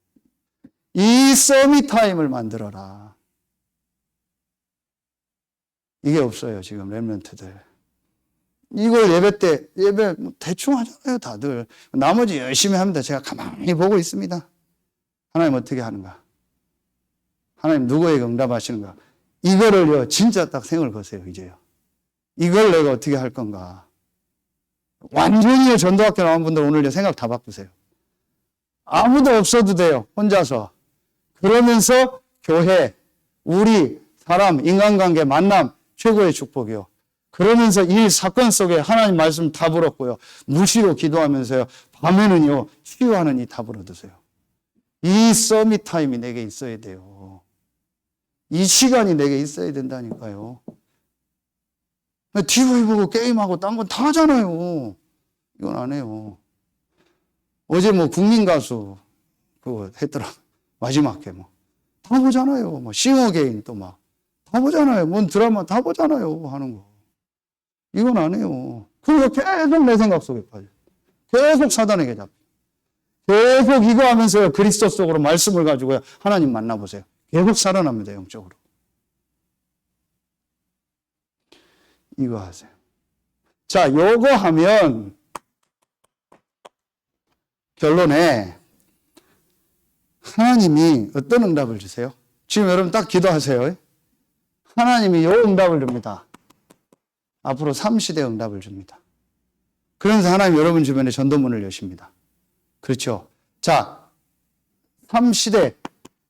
이 서밋 타임을 만들어라. 이게 없어요, 지금 렘넌트들. 이걸 예배 때, 예배 대충 하잖아요, 다들. 나머지 열심히 합니다. 제가 가만히 보고 있습니다. 하나님 어떻게 하는가? 하나님 누구에게 응답하시는가? 이거를요, 진짜 딱 생을 거세요, 이제요. 이걸 내가 어떻게 할 건가? 완전히 전도학교 나온 분들 오늘 생각 다 바꾸세요. 아무도 없어도 돼요, 혼자서. 그러면서 교회, 우리, 사람, 인간관계, 만남, 최고의 축복이요. 그러면서 이 사건 속에 하나님 말씀 답을 얻고요. 무시로 기도하면서요. 밤에는요, 치유하는 이 답을 얻으세요. 이 서밋 타임이 내게 있어야 돼요. 이 시간이 내게 있어야 된다니까요. TV 보고 게임하고 딴 건 다 하잖아요. 이건 안 해요. 어제 뭐 국민가수 그거 했더라. 마지막 게 뭐. 다 보잖아요. 뭐 싱어게인 또 막. 다 보잖아요. 뭔 드라마 다 보잖아요. 하는 거. 이건 안 해요. 그리고 계속 내 생각 속에 빠져. 계속 사단에게 잡혀. 계속 이거 하면서요. 그리스도 속으로 말씀을 가지고요. 하나님 만나보세요. 계속 살아납니다. 영적으로. 이거 하세요. 자, 요거 하면 결론에 하나님이 어떤 응답을 주세요? 지금 여러분 딱 기도하세요. 하나님이 요 응답을 줍니다. 앞으로 3시대 응답을 줍니다. 그러면서 하나님 여러분 주변에 전도문을 여십니다. 그렇죠? 자, 3시대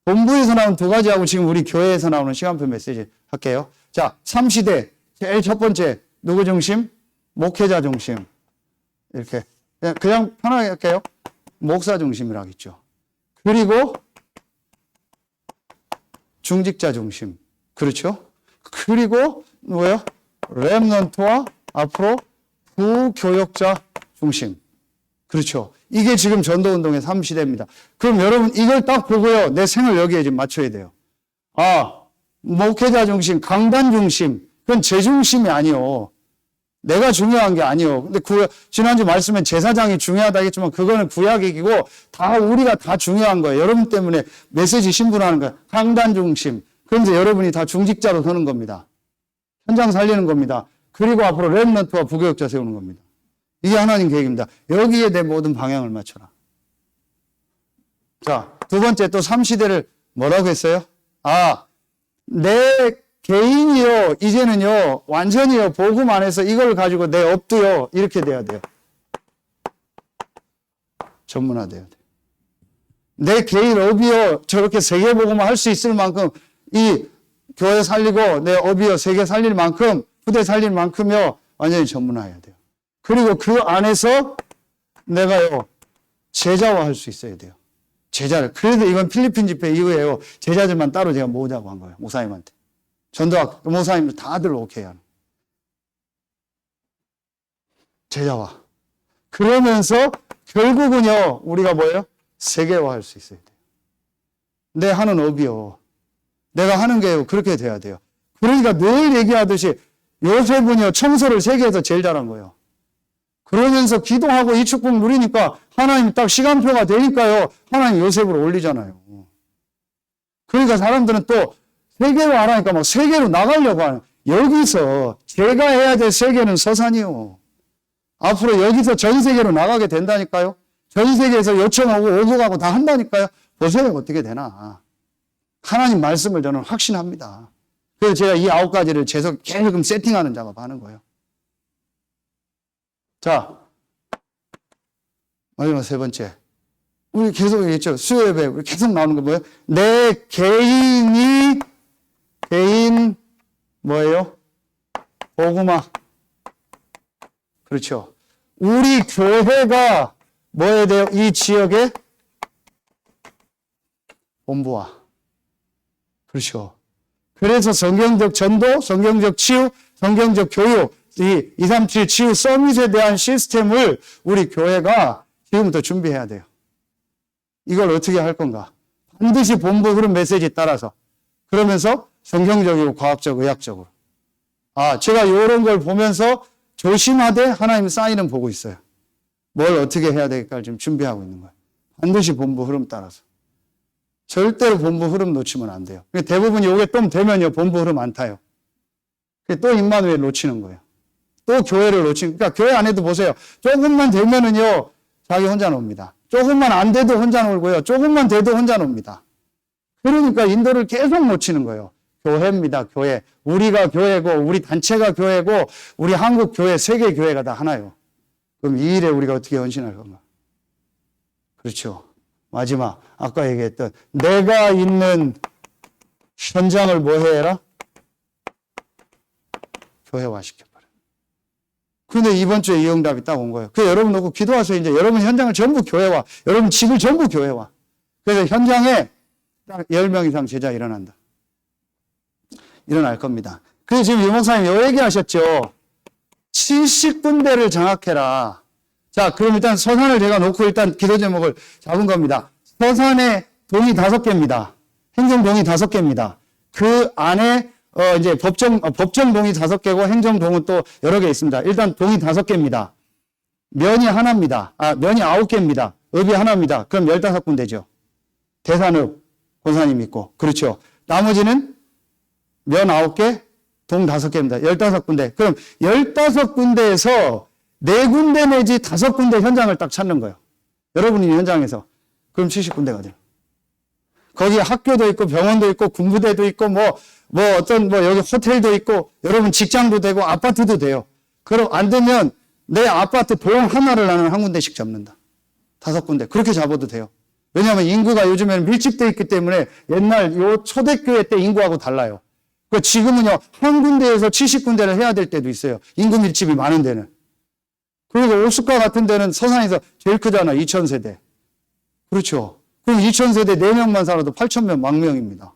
본부에서 나온 두 가지하고 지금 우리 교회에서 나오는 시간표 메시지 할게요. 자, 3시대 제일 첫 번째 누구 중심? 목회자 중심. 이렇게 그냥 편하게 할게요. 목사 중심이라고 했죠. 그리고 중직자 중심. 그렇죠? 그리고 뭐예요? 렘넌트와 앞으로 부교역자 중심. 그렇죠? 이게 지금 전도운동의 3시대입니다. 그럼 여러분 이걸 딱 보고요. 내 생을 여기에 지금 맞춰야 돼요. 아, 목회자 중심, 강단 중심. 그건 제 중심이 아니요. 내가 중요한 게 아니요. 근데 지난주 말씀에 제사장이 중요하다 했지만 그거는 구약이고 다 우리가 다 중요한 거예요. 여러분 때문에 메시지 신분하는 거예요. 강단 중심. 그런데 여러분이 다 중직자로 서는 겁니다. 현장 살리는 겁니다. 그리고 앞으로 렘넌트와 부교역자 세우는 겁니다. 이게 하나님 계획입니다. 여기에 내 모든 방향을 맞춰라. 자, 두 번째 또 3시대를 뭐라고 했어요? 아, 내 개인이요, 이제는요, 완전히요, 복음 안에서 이걸 가지고 내 업도요, 이렇게 돼야 돼요. 전문화돼야 돼요. 내 개인 업이요, 저렇게 세계복음을 할 수 있을 만큼, 이 교회 살리고, 내 업이요, 세계 살릴 만큼, 후대 살릴 만큼요, 완전히 전문화해야 돼요. 그리고 그 안에서 내가요, 제자화 할 수 있어야 돼요. 제자를. 그래도 이번 필리핀 집회 이후에요, 제자들만 따로 제가 모으자고 한 거예요, 목사님한테. 전도학 목사님들 다들 오케이 하는. 제자화. 그러면서 결국은요, 우리가 뭐예요? 세계화할 수 있어야 돼요. 내 하는 업이요. 내가 하는 게요, 그렇게 돼야 돼요. 그러니까 늘 얘기하듯이 요셉은요, 청소를 세계에서 제일 잘한 거예요. 그러면서 기도하고 이 축복 누리니까 하나님 딱 시간표가 되니까요, 하나님 요셉으로 올리잖아요. 그러니까 사람들은 또 세계로 하라니까 막 세계로 나가려고 하는. 여기서 제가 해야 될 세계는 서산이요. 앞으로 여기서 전 세계로 나가게 된다니까요. 전 세계에서 요청하고 오고 가고 다 한다니까요. 보세요 어떻게 되나. 하나님 말씀을 저는 확신합니다. 그래서 제가 이 9가지를 계속 세팅하는 작업하는 거예요. 자, 마지막 세 번째. 우리 계속 얘기했죠. 수요 예배 우리 계속 나오는 거 뭐예요? 내 개인 뭐예요? 복음화. 그렇죠. 우리 교회가 뭐 해야 돼요? 이 지역의 본부화. 그렇죠. 그래서 성경적 전도, 성경적 치유, 성경적 교육, 이 237 치유 서밋에 대한 시스템을 우리 교회가 지금부터 준비해야 돼요. 이걸 어떻게 할 건가? 반드시 본부 흐름 메시지 따라서. 그러면서 성경적이고 과학적, 의학적으로. 제가 이런 걸 보면서 조심하되 하나님 사인은 보고 있어요. 뭘 어떻게 해야 될까를 지금 준비하고 있는 거예요. 반드시 본부 흐름 따라서. 절대로 본부 흐름 놓치면 안 돼요. 대부분 이게 좀 되면요, 본부 흐름 안 타요. 또 임마누엘 놓치는 거예요. 또 교회를 놓치는, 그러니까 교회 안에도 보세요. 조금만 되면은요, 자기 혼자 놉니다. 조금만 안 돼도 혼자 놀고요. 조금만 돼도 혼자 놉니다. 그러니까 인도를 계속 놓치는 거예요. 교회입니다, 교회. 우리가 교회고, 우리 단체가 교회고, 우리 한국 교회, 세계 교회가 다 하나요. 그럼 이 일에 우리가 어떻게 헌신할 건가? 그렇죠. 마지막, 아까 얘기했던, 내가 있는 현장을 뭐 해라? 교회화 시켜버려. 그런데 이번 주에 이 응답이 딱 온 거예요. 그래서 여러분 놓고 기도하세요. 이제 여러분 현장을 전부 교회화, 여러분 집을 전부 교회화. 그래서 현장에 딱 10명 이상 제자 일어난다. 일어날 겁니다. 그래서 지금 유 목사님 요 얘기 하셨죠. 70군데를 장악해라. 자, 그럼 일단 서산을 제가 놓고 일단 기도 제목을 잡은 겁니다. 서산에 동이 5개입니다. 행정동이 5개입니다. 그 안에 이제 법정동이 5개고 행정동은 또 여러 개 있습니다. 일단 동이 5개입니다. 면이 하나입니다. 면이 9개입니다. 읍이 하나입니다. 그럼 15군데죠. 대산읍, 권사님 있고. 그렇죠. 나머지는 면 9개, 동 5개입니다. 15군데. 그럼 15군데에서 4군데 내지 5군데 현장을 딱 찾는 거예요. 여러분이 현장에서. 그럼 70군데가 돼요. 거기 학교도 있고 병원도 있고 군부대도 있고 여기 호텔도 있고 여러분 직장도 되고 아파트도 돼요. 그럼 안 되면 내 아파트 동 하나를 나는 한 군데씩 잡는다. 5군데. 그렇게 잡아도 돼요. 왜냐하면 인구가 요즘에는 밀집되어 있기 때문에 옛날 요 초대교회 때 인구하고 달라요. 지금은요, 한 군데에서 70군데를 해야 될 때도 있어요. 인구 밀집이 많은 데는. 그리고 오스카 같은 데는 서산에서 제일 크잖아. 2000세대. 그렇죠. 그럼 2000세대 4명만 살아도 8,000명, 망명입니다.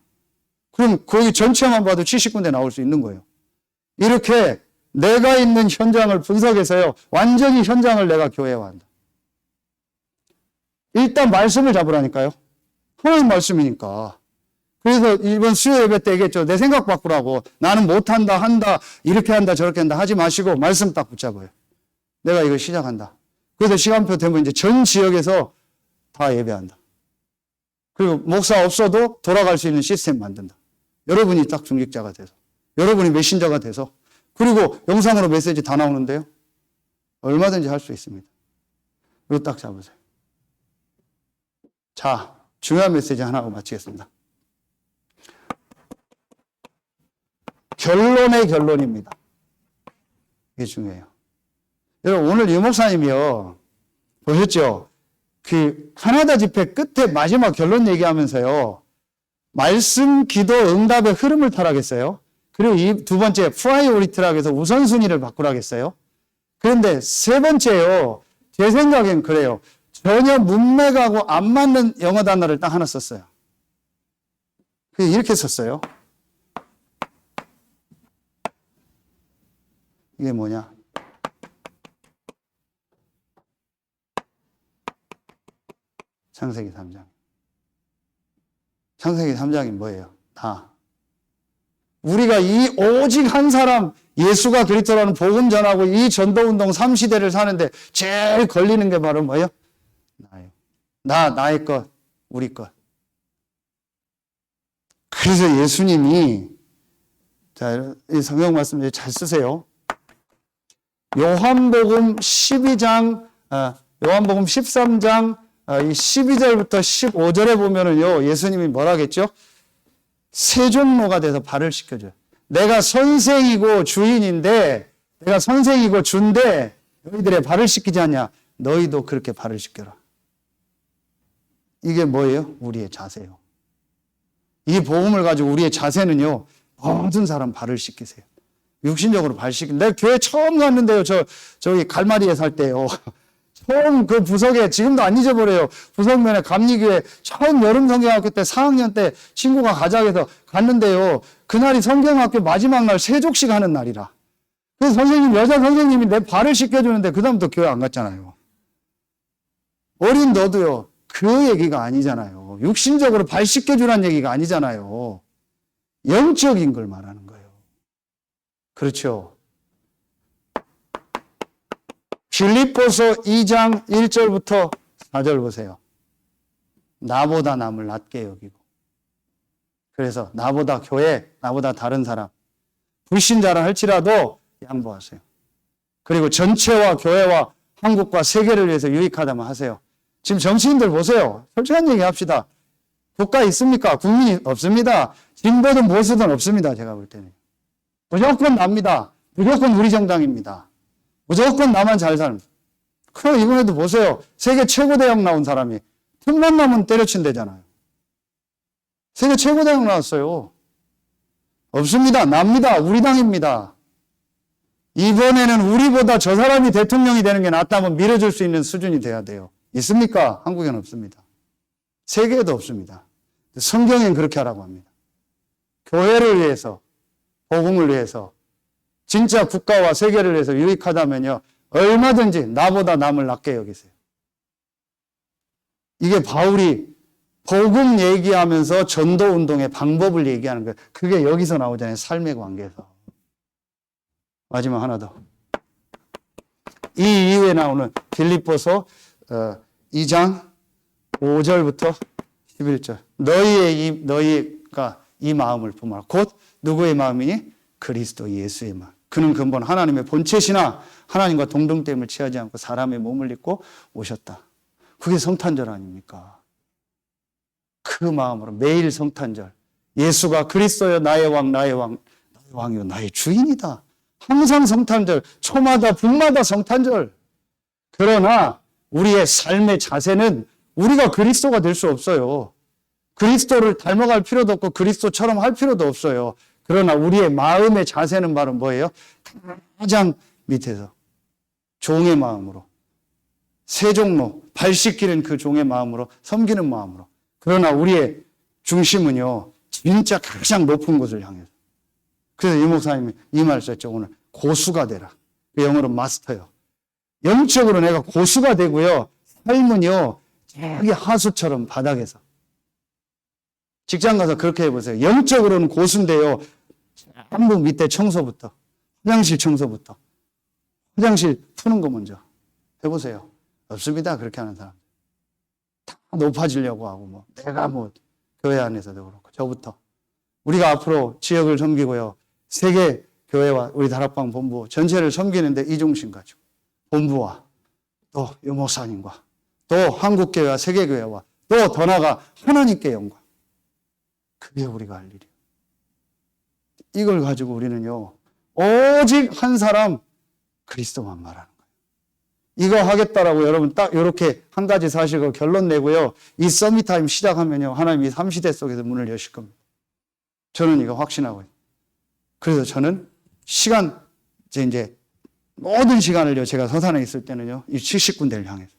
그럼 거기 전체만 봐도 70군데 나올 수 있는 거예요. 이렇게 내가 있는 현장을 분석해서요, 완전히 현장을 내가 교회화한다. 일단 말씀을 잡으라니까요. 하나님 말씀이니까. 그래서 이번 수요 예배 때 얘기했죠. 내 생각 바꾸라고. 나는 못한다, 한다, 이렇게 한다, 저렇게 한다 하지 마시고 말씀 딱 붙잡아요. 내가 이거 시작한다. 그래서 시간표 되면 이제 전 지역에서 다 예배한다. 그리고 목사 없어도 돌아갈 수 있는 시스템 만든다. 여러분이 딱 중직자가 돼서. 여러분이 메신저가 돼서. 그리고 영상으로 메시지 다 나오는데요. 얼마든지 할 수 있습니다. 이거 딱 잡으세요. 자, 중요한 메시지 하나 하고 마치겠습니다. 결론의 결론입니다. 이게 중요해요. 여러분, 오늘 유 목사님이요. 보셨죠? 그 카나다 집회 끝에 마지막 결론 얘기하면서요. 말씀, 기도, 응답의 흐름을 타라겠어요. 그리고 이 두 번째, 프라이오리티라고 해서 우선순위를 바꾸라겠어요. 그런데 세 번째요. 제 생각엔 그래요. 전혀 문맥하고 안 맞는 영어 단어를 딱 하나 썼어요. 이렇게 썼어요. 이게 뭐냐? 창세기 3장. 창세기 3장이 뭐예요? 우리가 이 오직 한 사람 예수가 그리스도라는 복음 전하고 이 전도운동 3시대를 사는데 제일 걸리는 게 바로 뭐예요? 나예요. 나의 것, 우리 것. 그래서 예수님이, 자, 이 성경 말씀 잘 쓰세요. 요한복음 12장, 요한복음 13장, 이 12절부터 15절에 보면은요, 예수님이 뭐라겠죠? 세종로가 돼서 발을 씻겨줘요. 내가 선생이고 주인인데, 내가 선생이고 주인데, 너희들의 발을 씻기지 않냐? 너희도 그렇게 발을 씻겨라. 이게 뭐예요? 우리의 자세요. 이 복음을 가지고 우리의 자세는요, 모든 사람 발을 씻기세요. 육신적으로 발 씻기. 내가 교회 처음 갔는데요, 저기 갈마리에 살 때요. 처음 그 부석에, 지금도 안 잊어버려요. 부석면에 감리교회 처음 여름 성경학교 때 4학년 때 친구가 가자고 해서 갔는데요. 그날이 성경학교 마지막 날 세족식 하는 날이라. 그 선생님, 여자 선생님이 내 발을 씻겨주는데 그다음부터 교회 안 갔잖아요. 어린 너도요, 그 얘기가 아니잖아요. 육신적으로 발 씻겨주라는 얘기가 아니잖아요. 영적인 걸 말하는 거예요. 그렇죠. 빌립보서 2장 1절부터 4절 보세요. 나보다 남을 낮게 여기고, 그래서 나보다 교회, 나보다 다른 사람, 불신자라 할지라도 양보하세요. 그리고 전체와 교회와 한국과 세계를 위해서 유익하다면 하세요. 지금 정치인들 보세요. 솔직한 얘기 합시다. 국가 있습니까? 국민이 없습니다. 진보든 보수든 없습니다. 제가 볼 때는. 무조건 납니다. 무조건 우리 정당입니다. 무조건 나만 잘 살면. 그럼 이번에도 보세요. 세계 최고 대학 나온 사람이 틈만 나면 때려친대잖아요. 세계 최고 대학 나왔어요. 없습니다. 납니다. 우리 당입니다. 이번에는 우리보다 저 사람이 대통령이 되는 게 낫다면 밀어줄 수 있는 수준이 돼야 돼요. 있습니까? 한국에는 없습니다. 세계에도 없습니다. 성경엔 그렇게 하라고 합니다. 교회를 위해서, 복음을 위해서, 진짜 국가와 세계를 위해서 유익하다면요, 얼마든지 나보다 남을 낮게 여기세요. 이게 바울이 복음 얘기하면서 전도운동의 방법을 얘기하는 거예요. 그게 여기서 나오잖아요. 삶의 관계에서. 마지막 하나 더. 이 이후에 나오는 빌립보서 2장 5절부터 11절. 너희가 이 마음을 품어라. 곧 누구의 마음이니? 그리스도 예수의 마음. 그는 근본 하나님의 본체시나 하나님과 동등됨을 취하지 않고 사람의 몸을 입고 오셨다. 그게 성탄절 아닙니까? 그 마음으로 매일 성탄절. 예수가 그리스도여 나의 왕, 나의 왕, 나의 왕이요 나의 주인이다. 항상 성탄절, 초마다 봄마다 성탄절. 그러나 우리의 삶의 자세는 우리가 그리스도가 될 수 없어요. 그리스도를 닮아갈 필요도 없고 그리스도처럼 할 필요도 없어요. 그러나 우리의 마음의 자세는 바로 뭐예요? 가장 밑에서 종의 마음으로, 세종로, 발 씻기는 그 종의 마음으로, 섬기는 마음으로. 그러나 우리의 중심은요, 진짜 가장 높은 곳을 향해서. 그래서 이 목사님이 이 말 썼죠. 오늘 고수가 되라. 그 영어로 마스터요. 영적으로 내가 고수가 되고요. 삶은요, 저기 하수처럼 바닥에서. 직장 가서 그렇게 해보세요. 영적으로는 고수인데요. 전부 밑에 청소부터, 화장실 청소부터, 화장실 푸는 거 먼저 해보세요. 없습니다. 그렇게 하는 사람. 다 높아지려고 하고, 뭐, 내가 뭐, 교회 안에서도 그렇고, 저부터. 우리가 앞으로 지역을 섬기고요. 세계 교회와 우리 다락방 본부 전체를 섬기는데 이 중심 가지고, 본부와 또 유목사님과 또 한국교회와 세계교회와 또 더 나아가 하나님께 영광. 그게 우리가 할 일이에요. 이걸 가지고 우리는요, 오직 한 사람 그리스도만 말하는 거예요. 이거 하겠다라고 여러분 딱 이렇게 한 가지 사실을 결론 내고요. 이 서밋타임 시작하면요, 하나님이 3시대 속에서 문을 여실 겁니다. 저는 이거 확신하고 있어요. 그래서 저는 시간, 이제 모든 시간을요, 제가 서산에 있을 때는요, 이 70군데를 향해서.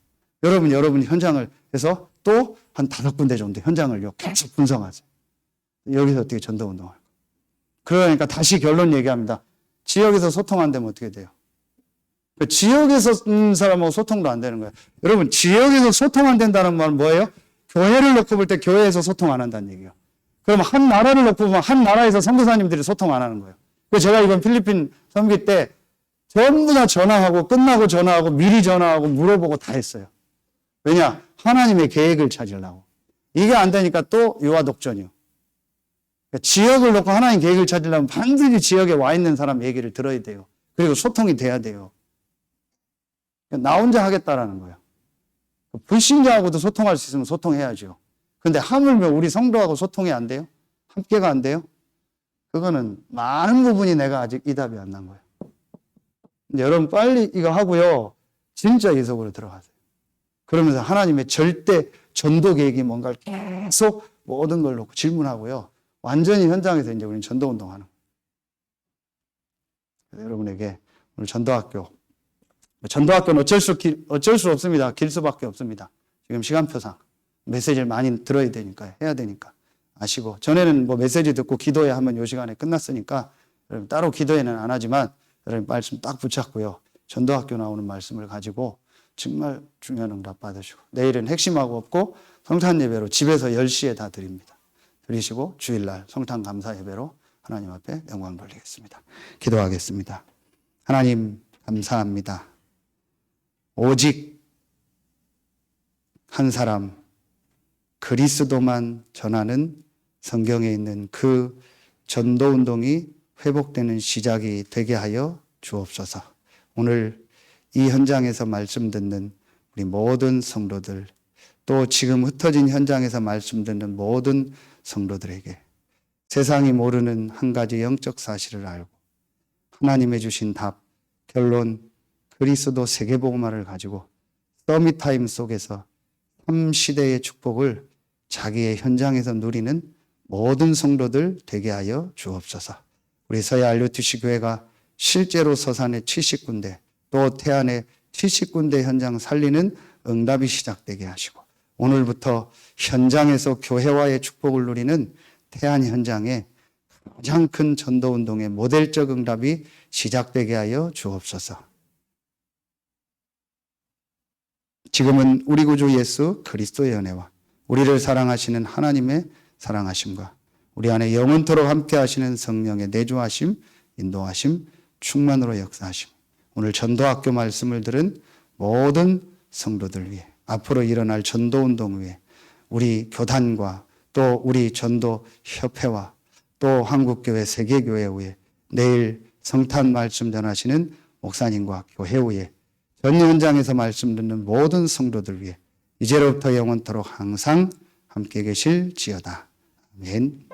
여러분 현장을 해서 또 한 5군데 정도 현장을요, 계속 분석하세요. 여기서 어떻게 전도운동을 할까? 그러니까 다시 결론 얘기합니다. 지역에서 소통 안 되면 어떻게 돼요? 지역에서 사람하고 소통도 안 되는 거예요. 여러분, 지역에서 소통 안 된다는 말은 뭐예요? 교회를 놓고 볼 때 교회에서 소통 안 한다는 얘기예요. 그럼 한 나라를 놓고 보면 한 나라에서 선교사님들이 소통 안 하는 거예요. 그래서 제가 이번 필리핀 섬길 때 전부 다 전화하고 끝나고 전화하고 미리 전화하고 물어보고 다 했어요. 왜냐? 하나님의 계획을 찾으려고. 이게 안 되니까 또 유아독전이요. 그러니까 지역을 놓고 하나님 계획을 찾으려면 반드시 지역에 와 있는 사람 얘기를 들어야 돼요. 그리고 소통이 돼야 돼요. 그러니까 나 혼자 하겠다라는 거예요. 불신자하고도 소통할 수 있으면 소통해야죠. 근데 하물며 우리 성도하고 소통이 안 돼요? 함께가 안 돼요? 그거는 많은 부분이 내가 아직 이답이 안 난 거예요. 근데 여러분 빨리 이거 하고요. 진짜 이 속으로 들어가세요. 그러면서 하나님의 절대 전도 계획이 뭔가를 계속 모든 걸 놓고 질문하고요. 완전히 현장에서 이제 우리는 전도 운동하는 거예요. 여러분에게 오늘 전도학교는 어쩔 수 없습니다. 길 수밖에 없습니다. 지금 시간표상 메시지를 많이 들어야 되니까, 해야 되니까 아시고, 전에는 뭐 메시지 듣고 기도해 하면 요 시간에 끝났으니까 여러분 따로 기도회는 안 하지만 여러분 말씀 딱 붙잡고요. 전도학교 나오는 말씀을 가지고 정말 중요한 응답 받으시고, 내일은 핵심하고 없고 성탄 예배로 집에서 10시에 다 드립니다. 드리시고 주일날 성탄 감사 예배로 하나님 앞에 영광 돌리겠습니다. 기도하겠습니다. 하나님 감사합니다. 오직 한 사람 그리스도만 전하는 성경에 있는 그 전도운동이 회복되는 시작이 되게 하여 주옵소서. 오늘 이 현장에서 말씀 듣는 우리 모든 성도들, 또 지금 흩어진 현장에서 말씀 듣는 모든 성도들에게 세상이 모르는 한 가지 영적 사실을 알고 하나님의 주신 답, 결론, 그리스도 세계복음화를 가지고 서밋타임 속에서 3시대의 축복을 자기의 현장에서 누리는 모든 성도들 되게 하여 주옵소서. 우리 서해 RUTC 교회가 실제로 서산의 70군데 또 태안의 70군데 현장 살리는 응답이 시작되게 하시고, 오늘부터 현장에서 교회와의 축복을 누리는 태안 현장에 가장 큰 전도운동의 모델적 응답이 시작되게 하여 주옵소서. 지금은 우리 구주 예수 그리스도의 은혜와 우리를 사랑하시는 하나님의 사랑하심과 우리 안에 영원토록 함께 하시는 성령의 내주하심, 인도하심, 충만으로 역사하심, 오늘 전도학교 말씀을 들은 모든 성도들 위해, 앞으로 일어날 전도운동 위해, 우리 교단과 또 우리 전도협회와 또 한국교회, 세계교회 위해, 내일 성탄 말씀 전하시는 목사님과 교회 위해, 전 현장에서 말씀 듣는 모든 성도들 위해 이제로부터 영원토록 항상 함께 계실지어다. 아멘.